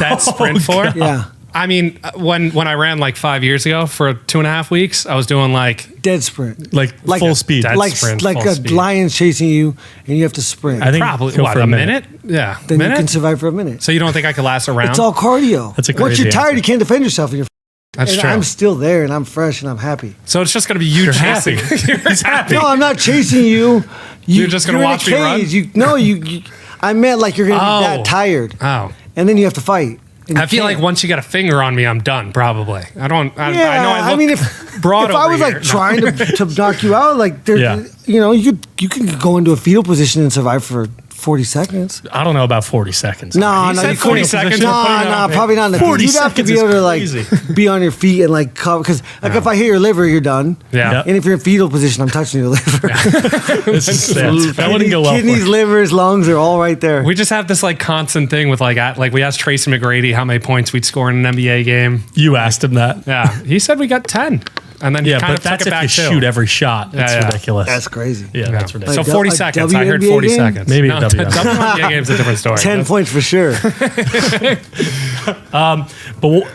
That sprint for? Yeah, I mean, when I ran like 5 years ago for 2.5 weeks, I was doing like dead sprint. like full speed. Dead like sprint, like full a speed. lion's chasing you, and you have to sprint. I think probably go what, for a minute? Yeah, then minute. you can survive for a minute. So you don't think I could last around? It's all cardio. That's a Once crazy you're tired, answer. you can't defend yourself. And That's and true. I'm still there, and I'm fresh, and I'm happy. So it's just gonna be you chasing. You're happy. No, I'm not chasing you. You're just gonna you're in a watch me run? cage. I meant like you're gonna be Oh. that tired, Oh. and then you have to fight. And I you feel like can't. once you get a finger on me, I'm done. Probably. I don't. I know I look mean, if broad I over was here. like trying to knock you out, like there, Yeah. you can go into a fetal position and survive for 40 seconds. I know about 40 seconds. No, He no, said you 40 couldn't. seconds, No, you're putting it on me. probably not. In the 40 You'd have to seconds be is able to like crazy. be on your feet and like cover because like if I hit your liver, you're done. Yeah. Yep. And if you're in fetal position, I'm touching your liver. This is sad. That wouldn't go well for Kidneys, you. livers, lungs are all right there. We just have this like constant thing with like we asked Tracy McGrady how many points we'd score in an NBA game. You asked him that. Yeah, he said we got 10, and then he Yeah, kind but of took that's it if back you too. shoot every shot. That's Yeah, yeah. ridiculous. That's crazy. yeah, that's So ridiculous. Like, 40 a seconds. I heard WNBA 40 game? seconds. Maybe a no, WNBA. WNBA game's a different story. 10 points for sure.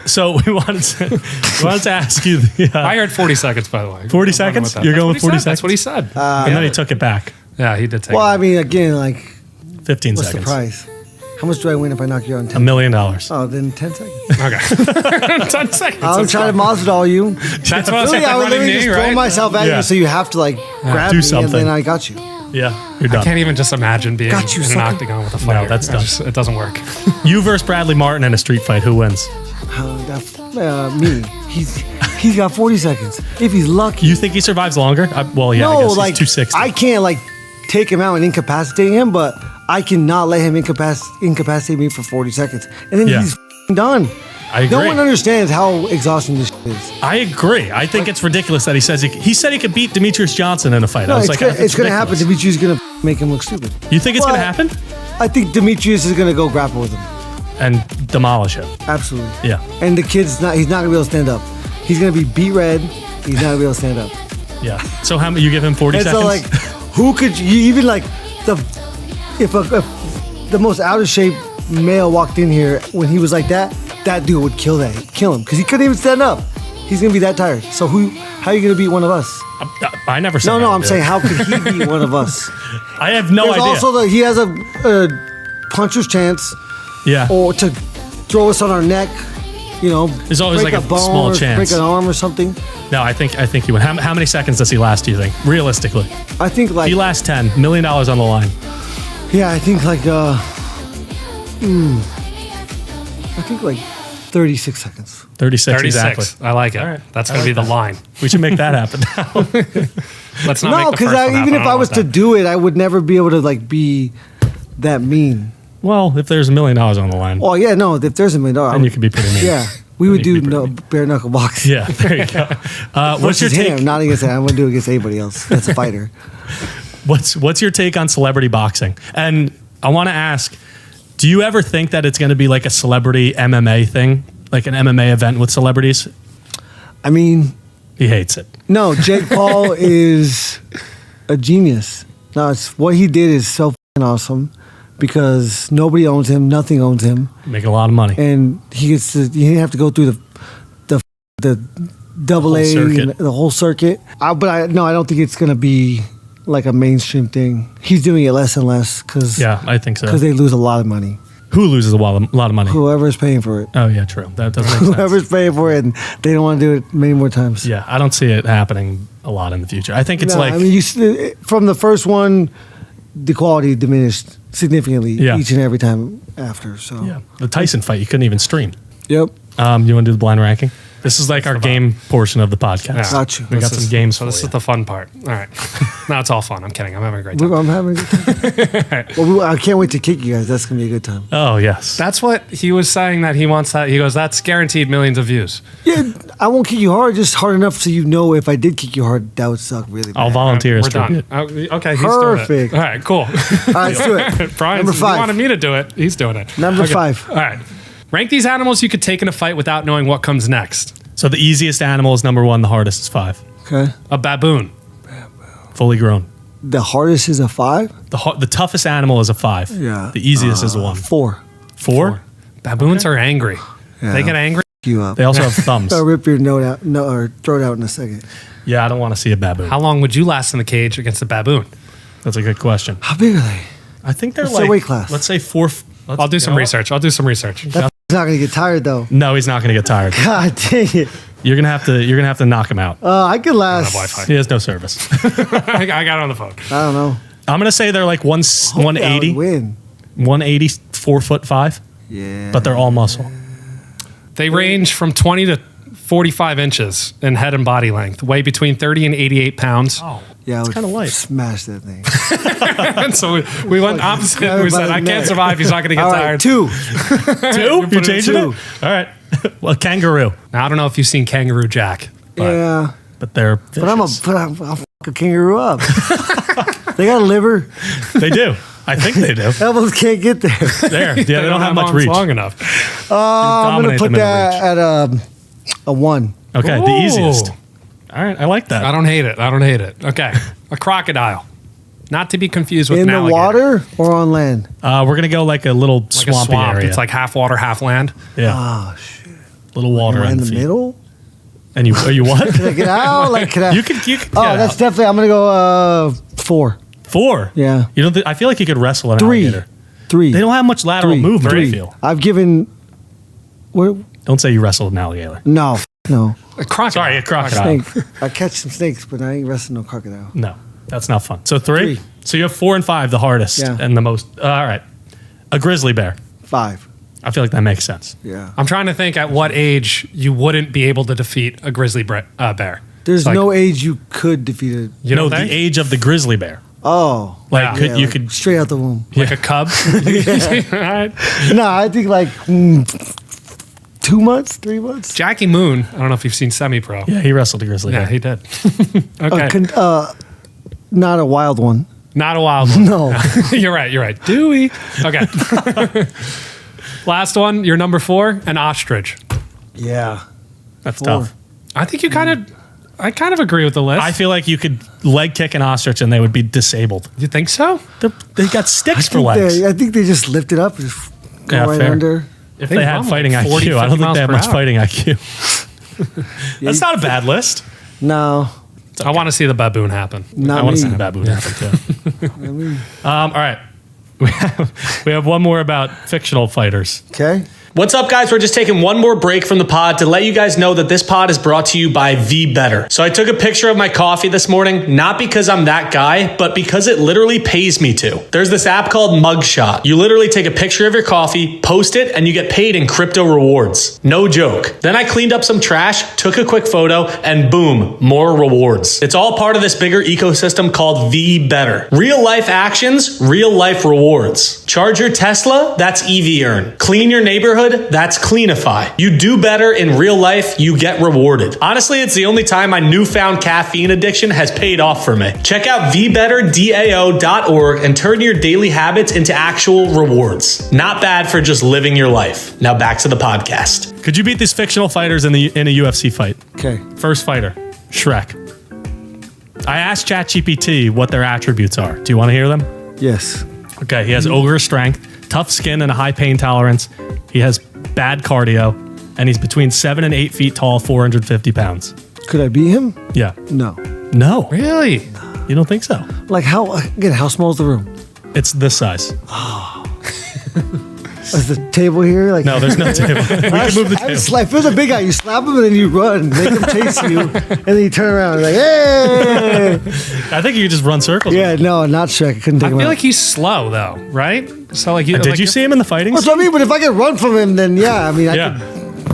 So we wanted to ask you. I heard 40 seconds, by the way. 40 seconds? You're going with 40 seconds? That's what he said. and then he took it back. Yeah, he did take Well, it. I mean, again, like, 15 what's seconds. the price? How much do I win if I knock you out in $1 10? million. Oh, then 10 seconds. Okay. 10 seconds. I'm That's trying to fine. Masvidal you. That's what I was Really, I would running literally knee, just throw right? myself at Yeah. you so you have to, like, grab do me, something. and then I got you. Yeah, you're done. Can't even just imagine being Got you, in an sucker. octagon with a fighter. that's done. It doesn't work. You versus Bradley Martin in a street fight. Who wins? Me. He's got 40 seconds. If he's lucky. You think he survives longer? Well, yeah, I No, guess like, he's 260. I can't, like, take him out and incapacitate him, but I cannot let him incapacitate me for 40 seconds. And then Yeah. he's done. I agree. No one understands how exhausting this is. I agree. I think it's ridiculous that he says he said he could beat Demetrius Johnson in a fight. No, I was it's like, gonna, it's going to happen. ridiculous. Demetrius is going to make him look stupid. You think it's going to But happen? I think Demetrius is going to go grapple with him. And demolish him. Absolutely. Yeah. And the kid's not. He's not going to be able to stand up. He's going to be beat red. He's not going to be able to stand up. Yeah. So how many? You give him 40 And seconds? so, like, who could you even like if the most out of shape male walked in here when he was like that dude would kill him because he couldn't even stand up. He's gonna be that tired. So how are you gonna beat one of us? I never said No, that no, to I'm do saying it. how could he be one of us? I have no There's idea. also he has a puncher's chance, yeah. or to throw us on our neck. You know, There's always break like a bone small or chance. break an arm or something. No, I think he would. How many seconds does he last, do you think? Realistically. I think If like he lasts 10, $1 million on the line. yeah, I think like 36 seconds. 36, 36. exactly. I like it. All right. That's I going to like be the that. line. We should make that happen. Let's not No, make the because first one even happen. if I was to do it, I would never be able to like be that mean. Well, if there's $1 million on the line, Oh yeah, no. If there's a million, then you could be pretty mean. yeah, we would you do could be no pretty bare knuckle boxing. Yeah, there you go. What's your Versus take? him, not against him. I'm gonna do it against anybody else. That's a fighter. What's your take on celebrity boxing? And I want to ask, do you ever think that it's going to be like a celebrity MMA thing, like an MMA event with celebrities? I mean, He hates it. no. Jake Paul is a genius. No, it's what he did is so fucking awesome because nobody owns him, nothing owns him, Making a lot of money. and he gets to. He didn't have to go through the double A, circuit. the whole circuit. I don't think it's gonna be like a mainstream thing. He's doing it less and less because Yeah, I think so. they lose a lot of money. Who loses a lot of money? Whoever's paying for it, Oh yeah, true. That doesn't make sense. whoever's paying for it, and they don't want to do it many more times. Yeah, I don't see it happening a lot in the future. I think it's No, like I mean, from the first one, the quality diminished significantly Yeah. each and every time after. So, yeah, the Tyson fight you couldn't even stream. yep. You want to do the blind ranking? This is like our game portion of the podcast. Yeah. Got you. We got some games So for this you. is the fun part. All right. No, it's all fun. I'm kidding. I'm having a great time. I'm having a good time. Well, I can't wait to kick you guys. That's gonna be a good time. Oh yes. That's what he was saying that he wants that. He goes, that's guaranteed millions of views. Yeah, I won't kick you hard, just hard enough so you know if I did kick you hard, that would suck really bad. I'll volunteer as We're done. tribute. Okay, he's Perfect. doing it. All right, cool. All right, let's do it. Brian, Number he 5. wanted me to do it. He's doing it. Number Okay. 5. All right. Rank these animals you could take in a fight without knowing what comes next. So the easiest animal is number 1. The hardest is 5. Okay. A baboon. Fully grown. The hardest is a 5. The toughest animal is a 5. Yeah. The easiest is a 1. 4. 4. Baboons are angry. Yeah. They get angry. You up. They also have thumbs. I'll rip your note out, or throw it out in a second. Yeah, I don't want to see a baboon. How long would you last in the cage against a baboon? That's a good question. How big are they? I think they're What's like their weight class? Let's say 4. I'll do some research. That's not gonna get tired though. No, he's not going to get tired. God dang it. You're gonna have to knock him out. I could last. Wi-Fi. He has no service. I got it on the phone. I don't know. I'm gonna say they're like I would 180, win. 180, 4'5", Yeah. but they're all muscle. They range from 20 to 45 inches in head and body length, weigh between 30 and 88 pounds. Oh, Yeah, I would kinda light. smash that thing. And so we went opposite. grab We it by said, the I can't neck." survive. He's not going to get All right, tired. 2. 2? You're changing two. it? All right. Well, kangaroo, Now, I don't know if you've seen Kangaroo Jack. But Yeah. but they're But I'll fuck a kangaroo up. They got a liver. they do. I think they do. Elbows can't get there. There. Yeah, they don't have much arms reach. long enough. I'm gonna Dominate put them in the that at a 1. Okay, Ooh. the easiest. All right, I like that. I don't hate it. Okay. A crocodile. Not to be confused with In an the alligator. water or on land? We're gonna go like a little Like a swampy swamp. area. It's like half water, half land. yeah, Oh shit. little water Am I on in the the feet. middle? And are you what? Can I get out? Like can I? You could. Oh, get that's out. definitely. I'm gonna go 4. 4. Yeah. You don't. I feel like you could wrestle an 3. alligator. 3. They don't have much lateral 3. movement. 3. I feel. I've given. Where? Don't say you wrestled an alligator. No. No. A crocodile. Sorry, a crocodile. Snake. I catch some snakes, but I ain't wrestling no crocodile. No, that's not fun. So 3. 3. So you have 4 and 5, the hardest Yeah. and the most. All right, a grizzly bear. 5. I feel like that makes sense. Yeah. I'm trying to think at what age you wouldn't be able to defeat a grizzly bear. There's Like- no age you could defeat it. You know, the age of the grizzly bear. Oh. Like Yeah. could you like, could straight out the womb. like a cub. Right. No, I think like 2 months, 3 months. Jackie Moon. I don't know if you've seen Semi Pro. Yeah, he wrestled a grizzly Yeah, bear. he did. Okay. Not a wild one. Not a wild one. No. You're right. Dewey. Okay. Last one. You're number 4, an ostrich. Yeah. That's 4. tough. I think I kind of agree with the list. I feel like you could leg kick an ostrich and they would be disabled. you think so? They got sticks for legs. I think they just lift it up and just go Yeah, right fair. under. If They they had run like fighting 40, IQ, I don't 50 think they have miles much per hour. fighting IQ. That's not a bad list. No. I want to see the baboon happen. Not I want to me. see the baboon happen too. I mean, All right. We have one more about fictional fighters. okay. What's up, guys? We're just taking one more break from the pod to let you guys know that this pod is brought to you by V Better. So I took a picture of my coffee this morning, not because I'm that guy, but because it literally pays me to. There's this app called Mugshot. You literally take a picture of your coffee, post it, and you get paid in crypto rewards. No joke. Then I cleaned up some trash, took a quick photo, and boom, more rewards. It's all part of this bigger ecosystem called V Better. Real life actions, real life rewards. Charge your Tesla, that's EV Earn. Clean your neighborhood, that's Cleanify. You do better in real life, you get rewarded. Honestly, it's the only time my newfound caffeine addiction has paid off for me. Check out vbetterdao.org and turn your daily habits into actual rewards. Not bad for just living your life. Now back to the podcast. Could you beat these fictional fighters in a UFC fight? Okay. First fighter, Shrek. I asked ChatGPT what their attributes are. Do you want to hear them? Yes. Okay, he has ogre strength, tough skin, and a high pain tolerance. He has bad cardio, and he's between 7 and 8 feet tall, 450 pounds. Could I beat him? Yeah. No. No. Really? You don't think so? Like how small is the room? It's this size. Is the table here? Like No, there's no table. We can move the I just table. like, if there's a big guy, you slap him and then you run, make him chase you, and then you turn around and like, hey! I think you could just run circles. Yeah, no, not Shrek. I couldn't take I him feel out. like he's slow though, right? So like, Did you see him in the fighting? That's what I mean. But if I could run from him, then yeah, I mean, Yeah.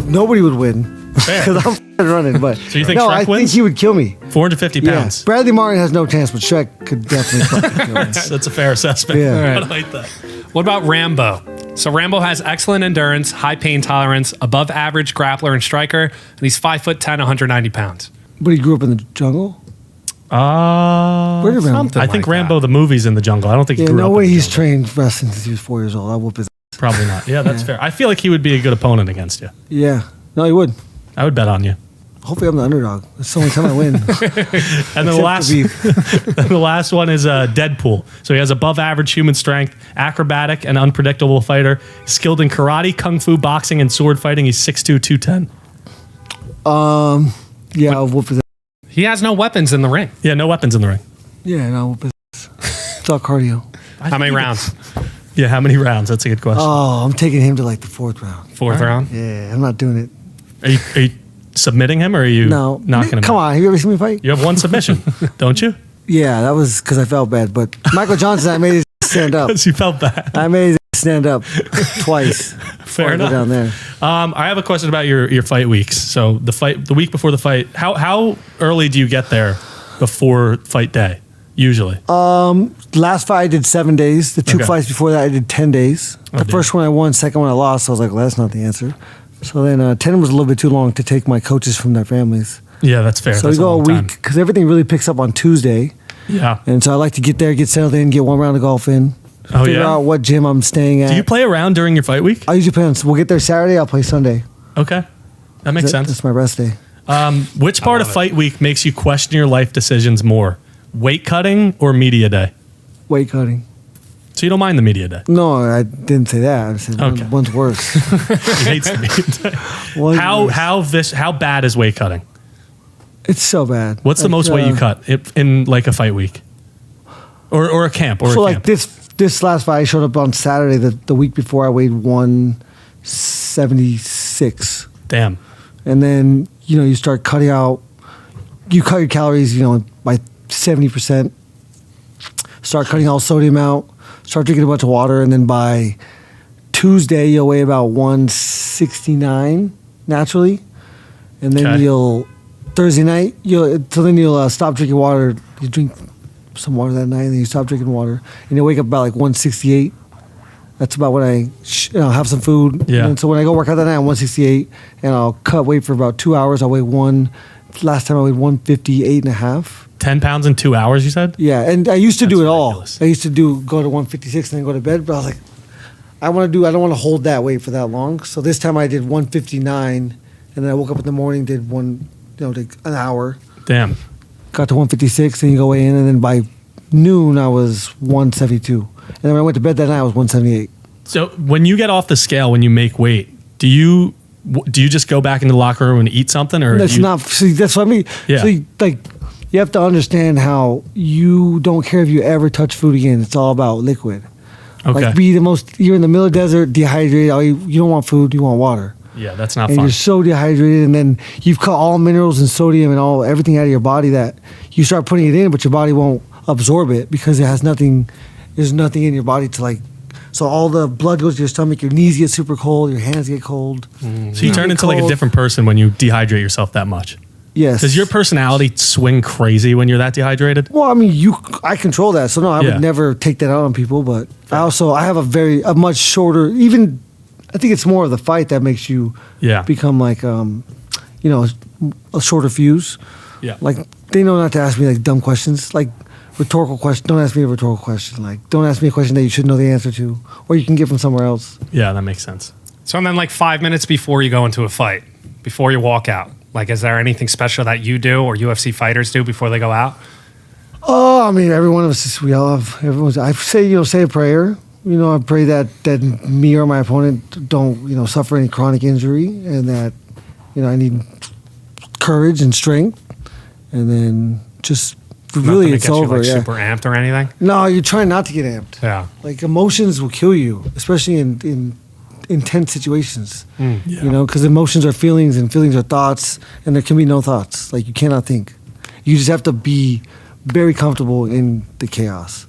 nobody would win Fair. because I'm f***ing running. But So you think no, Shrek I wins? think he would kill me. 450 Yeah, pounds. Bradley Martin has no chance, but Shrek could definitely fucking kill me. That's a fair assessment. Yeah. I like that. What about Rambo? So Rambo has excellent endurance, high pain tolerance, above average grappler and striker, and he's 5'10", 190 pounds. But he grew up in the jungle. Where did Rambo- something I think like Rambo that. the movie's in the jungle. I don't think he Yeah, grew no up way in the he's jungle. trained wrestling since he was 4 years old. I'll whoop his. Probably not. Yeah, that's fair. I feel like he would be a good opponent against you. Yeah, no, he would. I would bet on you. Hopefully, I'm the underdog. That's the only time I win. And then the Except last, for beef. the last one is Deadpool. So he has above average human strength, acrobatic and unpredictable fighter, skilled in karate, kung fu, boxing, and sword fighting. He's 6'2", 210. Yeah, I'll whoop his. He has no weapons in the ring. Yeah, no weapons in the ring. Yeah, no, I'll whoop his. It's all cardio. How many rounds? Yeah, how many rounds? That's a good question. Oh, I'm taking him to like the 4th round. Fourth round? Yeah, I'm not doing it. Are you submitting him or are you No, knocking him come out? on. Have you ever seen me fight? You have one submission, don't you? Yeah, that was because I felt bad. But Michael Johnson, I made his stand up. Because you felt bad. I made his stand up twice. Fair before I go enough. down there. I have a question about your fight weeks. So the week before the fight, how early do you get there before fight day? Usually. Last fight I did 7 days. The two Okay. fights before that I did 10 days. The damn. first one I won, second one I lost. So I was like, well, that's not the answer. So then 10 was a little bit too long to take my coaches from their families. Yeah, that's fair. So That's we go a long time. week because everything really picks up on Tuesday. Yeah. And so I like to get there, get settled in, get one round of golf in. Oh, figure yeah? out what gym I'm staying at. Do you play around during your fight week? I usually play on. We'll get there Saturday. I'll play Sunday. Okay. That makes sense. That's my rest day. Which part of love it. fight week makes you question your life decisions more? Weight cutting or media day? Weight cutting. So you don't mind the media day. No, I didn't say that. I said Okay. one's worse. He hates the media day. One's worse. How bad is weight cutting? It's so bad. What's the Like, most weight you cut in like a fight week? Or a camp or So a like camp? this last fight, I showed up on Saturday. The week before, I weighed 176, Damn. and then you start cutting out. You cut your calories, by 70%. Start cutting all sodium out. Start drinking a bunch of water, and then by Tuesday you'll weigh about 169 naturally, and then Okay. Thursday night you'll stop drinking water. You drink some water that night, and then you stop drinking water, and you wake up about like 168. That's about when I have some food. Yeah. And so when I go work out that night, I'm 168, and I'll cut weight for about 2 hours. I'll weigh last time I weighed 158 and a half. 10 pounds in 2 hours, you said? Yeah, and I used to do That's it all. ridiculous. I used to go to 156 and then go to bed, but I was like, I don't want to hold that weight for that long. So this time I did 159, and then I woke up in the morning, did like an hour, Damn. got to 156, and you go in, and then by noon I was 172, and then when I went to bed that night I was 178. So when you get off the scale, when you make weight, do you just go back into the locker room and eat something, or That's you, not. See, that's what I mean. Yeah. So you have to understand how you don't care if you ever touch food again. It's all about liquid. Okay. Like you're in the middle of the desert, dehydrated. You don't want food, you want water. Yeah, that's not And fun. you're so dehydrated, and then you've cut all minerals and sodium and everything out of your body that you start putting it in, but your body won't absorb it because it has nothing. There's nothing in your body to like. So all the blood goes to your stomach. Your knees get super cold. Your hands get cold. So you turn into like a cold. different person when you dehydrate yourself that much. Yes. Does your personality swing crazy when you're that dehydrated? Well, I mean, I control that, so no, I Yeah. would never take that out on people. But I have a much shorter. Even I think it's more of the fight that makes you Yeah. become like a shorter fuse. Yeah. Like they know not to ask me like dumb questions, like rhetorical questions. Don't ask me a rhetorical question. Like don't ask me a question that you should know the answer to, or you can get from somewhere else. Yeah, that makes sense. So, and then like 5 minutes before you go into a fight, before you walk out, like, is there anything special that you do or UFC fighters do before they go out? Oh, I mean, every one of us, we all have. I say, say a prayer. I pray that me or my opponent don't, suffer any chronic injury, and that, I need courage and strength, and then just really Nothing it's to get over. You, like, Yeah. super amped or anything? No, you're trying not to get amped. Yeah. Like emotions will kill you, especially in intense situations. Yeah. Because emotions are feelings and feelings are thoughts, and there can be no thoughts. Like you cannot think. You just have to be very comfortable in the chaos,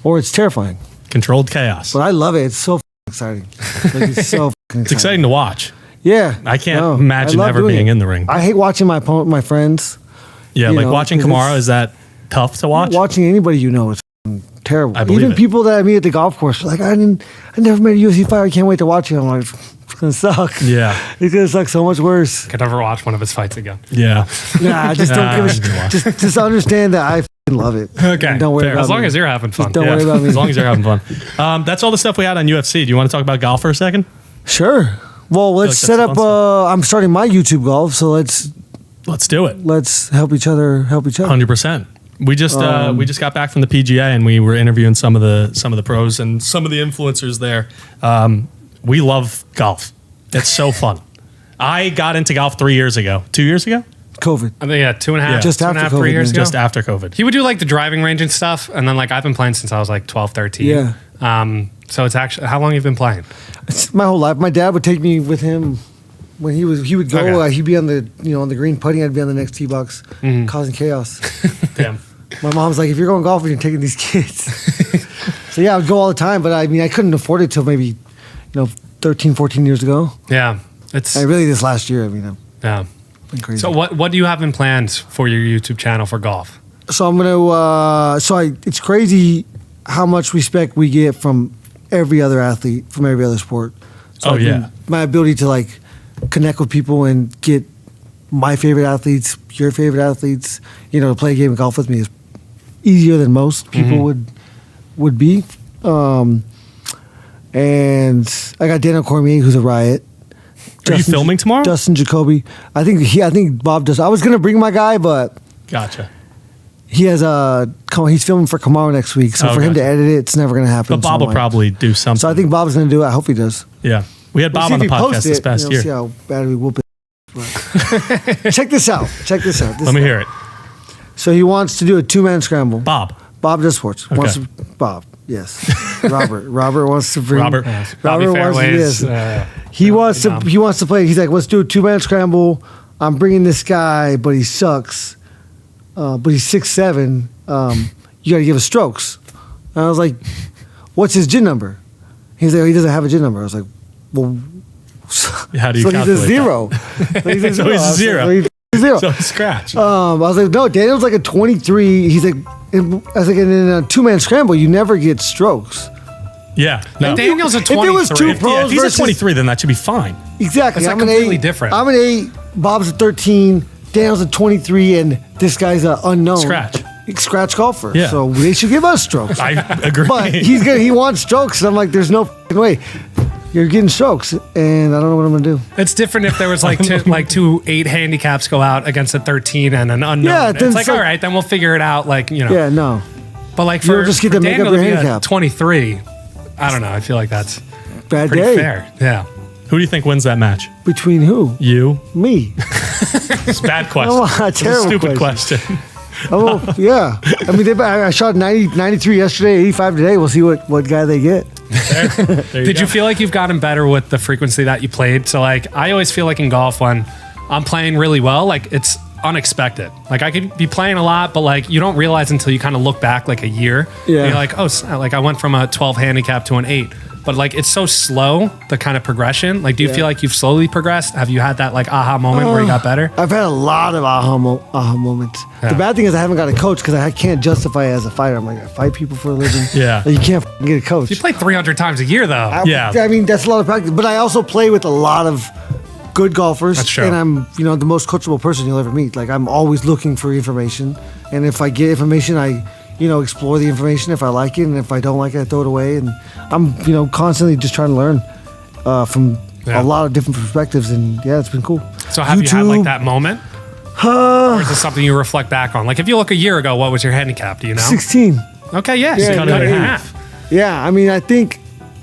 or it's terrifying. Controlled chaos. But I love it. It's so exciting. Like, it's so It's exciting to watch. Yeah, I can't No, imagine I love ever doing being it. in the ring. I hate watching my friends. Yeah, you like know, watching 'cause Kamara, it's- is that tough to watch? Watching anybody is terrible. I believe Even it. people that I meet at the golf course, like I never met a UFC fighter. I can't wait to watch it. I'm like, it's gonna suck. Yeah. It's gonna suck so much worse. Could never watch one of his fights again. Yeah. Nah, just don't give a you can watch. just understand that I f***ing love it. Okay, And don't worry fair. about As long me. as you're having fun. Don't Yeah, worry about me. As long as you're having fun. That's all the stuff we had on UFC. Do you want to talk about golf for a second? Sure. Well, let's like set that's up. fun I'm starting my YouTube golf, so Let's do it. let's help each other. 100%. We just got back from the PGA and we were interviewing some of the pros and some of the influencers there. We love golf. It's so fun. I got into golf 3 years ago. 2 years ago? COVID. I think, 2.5, Yeah. Just 2.5, after 3 COVID, years man. ago. Just after COVID. He would do like the driving range and stuff, and then like I've been playing since I was like 12, 13. Yeah. So it's actually, how long have you been playing? It's my whole life. My dad would take me with him when he would go. Okay. He'd be on the on the green putting. I'd be on the next tee box, causing chaos. Damn. My mom's like, if you're going golfing, you're taking these kids. So yeah, I would go all the time, but I mean, I couldn't afford it till maybe 13, 14 years ago. Yeah, it's And really, this last year, I mean, I've yeah. been crazy. So what do you have in plans for your YouTube channel for golf? So I'm gonna. It's crazy how much respect we get from every other athlete, from every other sport. So Oh, I mean, yeah. my ability to like connect with people and get my favorite athletes, your favorite athletes, to play a game of golf with me is easier than most people would be. And I got Daniel Cormier, who's a riot. Are you filming tomorrow? Justin Jacoby. I think Bob does. I was gonna bring my guy, but Gotcha. he has he's filming for Kamara next week. So Oh, for him to gotcha. edit it, it's never gonna happen. But Bob So will probably do something. So I think Bob's gonna do it. I hope he does. Yeah. We had We'll Bob see on if the he posts podcast this it, past See year. how bad we whoop it. But- Check this out. Let me hear it. So he wants to do a 2-man scramble. Bob. Bob does sports. Bob. Yes. Robert wants to bring. Robert. Bobby Robert wants to do Fairways. this. He wants to. He wants to play. He's like, let's do a 2-man scramble. I'm bringing this guy, but he sucks. But he's 6'7". You got to give us strokes. And I was like, what's his gin number? He's like, he doesn't have a gin number. I was like, well, How do you so he's a calculate zero. So he's a So he's a zero. So he's a zero. that? So scratch. I was like, no, Daniel's like a 23. He's like, I was like, in a 2-man scramble, you never get strokes. Yeah. No. Daniel's a If it 23. was two If, pros yeah, if he's versus- a 23, then that should be fine. Exactly. It's like I'm an completely 8. different. I'm an 8. Bob's a 13. Daniel's a 23, and this guy's an unknown scratch golfer. Yeah. So they should give us strokes. I agree. But he wants strokes, and I'm like, there's no f***ing way. You're getting strokes, and I don't know what I'm gonna do. It's different if there was like two 8 handicaps go out against a 13 and an unknown. Yeah, then it's like, it's like- all right, then we'll figure it out. Like, Yeah, no. But like You for don't just get for to make up Daniel your be a handicap. 23, I don't know. I feel like that's Bad pretty day. fair. Yeah. Who do you think wins that match? Between who? You. Me. It's a bad question. Come on, It's a terrible stupid question. question. Oh, yeah. I mean, I shot 90, 93 yesterday, 85 today. We'll see what guy they get. Did you feel like you've gotten better with the frequency that you played? So like, I always feel like in golf when I'm playing really well, like it's unexpected. Like I could be playing a lot, but like you don't realize until you kind of look back like a year. Yeah. You're like, oh, like I went from a 12 handicap to an 8. But like it's so slow, the kind of progression. Like, do you feel like you've slowly progressed? Have you had that like aha moment where you got better? I've had a lot of aha moments. Yeah. The bad thing is I haven't got a coach because I can't justify it as a fighter. I'm like, I fight people for a living. Yeah. Like, you can't f***ing get a coach. You play 300 times a year though. Yeah. I mean, that's a lot of practice. But I also play with a lot of good golfers. That's true. And I'm, the most coachable person you'll ever meet. Like, I'm always looking for information. And if I get information, I explore the information if I like it, and if I don't like it, I throw it away. And I'm, constantly just trying to learn from a lot of different perspectives. And yeah, it's been cool. So have you had like that moment? Or is this something you reflect back on? Like if you look a year ago, what was your handicap? Do you know? 16. Okay, yeah. Yeah, So you cut it in yeah. half. Yeah, I mean, I think,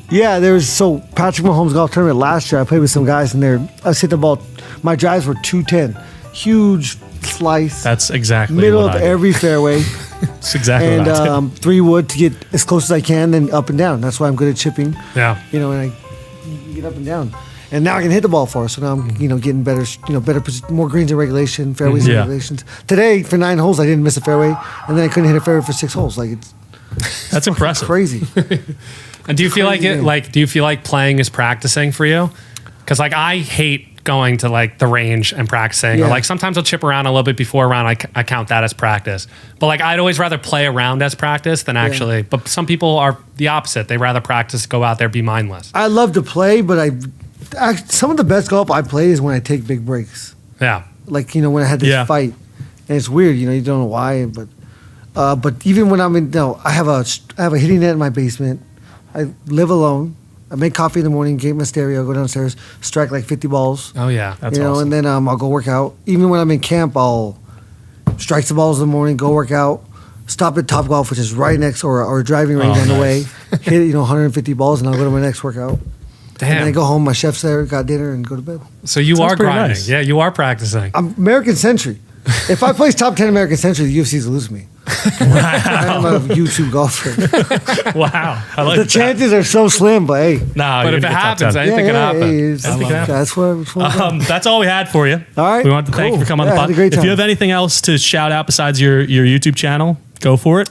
so Patrick Mahomes golf tournament last year, I played with some guys, and I hit the ball. My drives were 210, huge slice, That's exactly middle what of I do. every fairway. That's exactly And what I do. 3 wood to get as close as I can, then up and down. That's why I'm good at chipping. Yeah. And I get up and down. And now I can hit the ball for. So now I'm, getting better, more greens in regulation, fairways in Yeah. regulations. Today for 9 holes, I didn't miss a fairway, and then I couldn't hit a fairway for 6 holes. Like it's That's impressive. crazy. And do you feel like Crazy it? game. Like, do you feel like playing is practicing for you? Because like I hate going to like the range and practicing. Or Yeah. like sometimes I'll chip around a little bit before a round. I count that as practice. But like I'd always rather play around as practice than actually. But some people are the opposite. They rather practice, go out there, be mindless. I love to play, but some of the best golf I play is when I take big breaks. Yeah. Like when I had this Yeah. fight, and it's weird. You don't know why, but even when I'm in, I have a hitting net in my basement. I live alone. I make coffee in the morning, get my stereo, go downstairs, strike like 50 balls. Oh yeah. That's awesome. And then I'll go work out. Even when I'm in camp, I'll strike the balls in the morning, go work out, stop at Top Golf, which is right next, or a driving range Oh, on the way, nice. hit 150 balls, and I'll go to my next workout. And then I Damn. go home, my chef's there, got dinner, and go to bed. So you Sounds are pretty grinding. nice. Yeah, you are practicing. I'm American Century. If I place top 10 American Century, the UFC's will lose me. I'm a YouTube golfer. Wow. I like The that. chances are so slim, but hey. Nah, But you're if gonna it get top happens, 10. anything can happen. That's what That's all we had for you. All right, We want to thank you cool. for coming Yeah, on had the a pod. great If you time. have anything else to shout out besides your YouTube channel, go for it.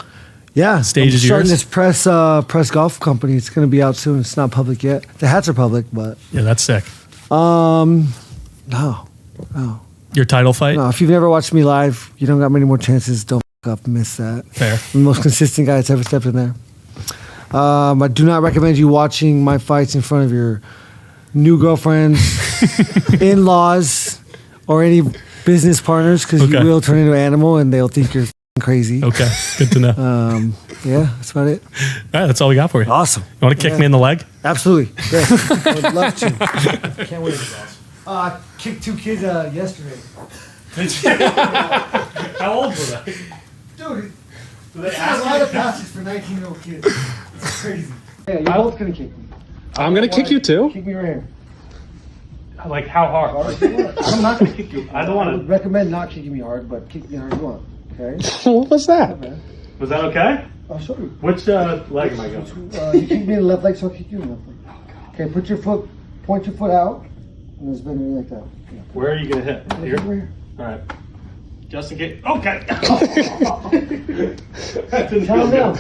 Yeah, Stage I'm is starting yours. this press golf company. It's going to be out soon. It's not public yet. The hats are public, but Yeah, that's sick. no. Your title fight? If you've never watched me live, you don't got many more chances. Don't f- up, miss that. Fair. I'm the most consistent guy that's ever stepped in there. I do not recommend you watching my fights in front of your new girlfriends, in-laws, or any business partners, because Okay. you will turn into an animal and they'll think you're f***ing crazy. Okay, good to know. Yeah, that's about it. All right, that's all we got for you. Awesome. You want to kick me in the leg? Absolutely. Yeah. I would love to. Can't wait. I kicked 2 kids yesterday. How old were they? Dude, it's a lot of passes for 19-year-old kids. It's crazy. Yeah, you're both going to kick me. I'm gonna kick you too. Kick me right here. Like how hard? I'm not going to kick you. I don't wanna- would recommend not kicking me hard, but kick me hard you want. Okay? What was that? Was that okay? I'll show you. Which leg am I going? You kick me in the left leg, so I'll kick you in the left leg. Okay, point your foot out, and just bend it like that. Yeah. Where are you going to hit? Kick me right here. All right. Just in case. Okay. Tell him now.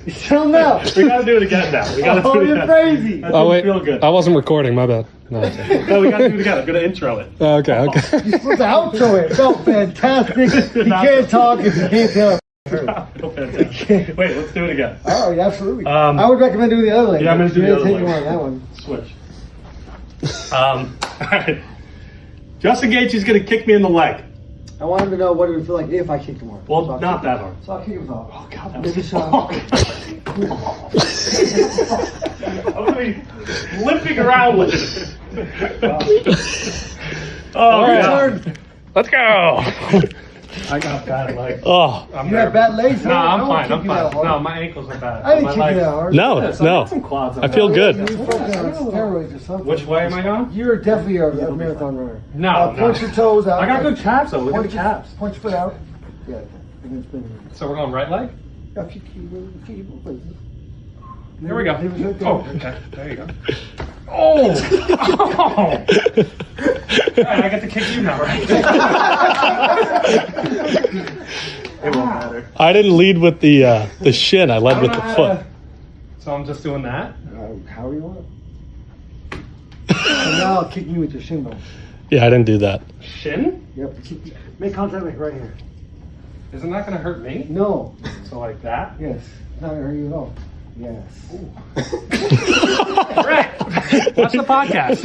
Tell him now. We got to do it again now. We got to Oh, do it you're again. crazy. That Oh didn't wait, feel good. I wasn't recording. My bad. No. No, we got to do it again. I'm going to intro it. Okay. You're supposed to outro it. So fantastic. You can't talk if you can't tell. Oh, fantastic. Wait, let's do it again. Oh, yeah, absolutely. Um, I would recommend doing the other leg. yeah, I'm gonna do You the didn't other take leg. one on that one. Switch. All right. Justin Gaethje's going to kick me in the leg. I want him to know what it would feel like if I kicked him hard. Well, So I'll not kick that him. hard. So I'll kick him hard. Oh, God, that Make a was shot. I'm going to be limping around with it. Oh, right. God. Let's go. I got bad legs. Oh I'm You have bad legs? No, I I'm won't fine. kick I'm you that fine. hard. No, my ankles are bad. I didn't My kick you legs- that hard. no, Yes, I got no. some quads on I feel that. good. You're fucking on steroids or something. Which way am I going? You're definitely a marathon runner. No, no. Point your toes out. I got good calves though. Look at Point the your calves. Point your foot out. Yeah. and it's been. So we're going right leg? A few both places. There we go. It was right there. Oh, okay. There you go. Oh! All right, I get to kick you now, right? It won't matter. I didn't lead with the shin. I led with the foot. So I'm just doing that? How you want. And now kick me with your shin bone. Yeah, I didn't do that. Shin? Yep. Make contact like right here. Isn't that going to hurt me? No. So like that? Yes. It's not gonna hurt you at all. Yes. Right. Watch the podcast.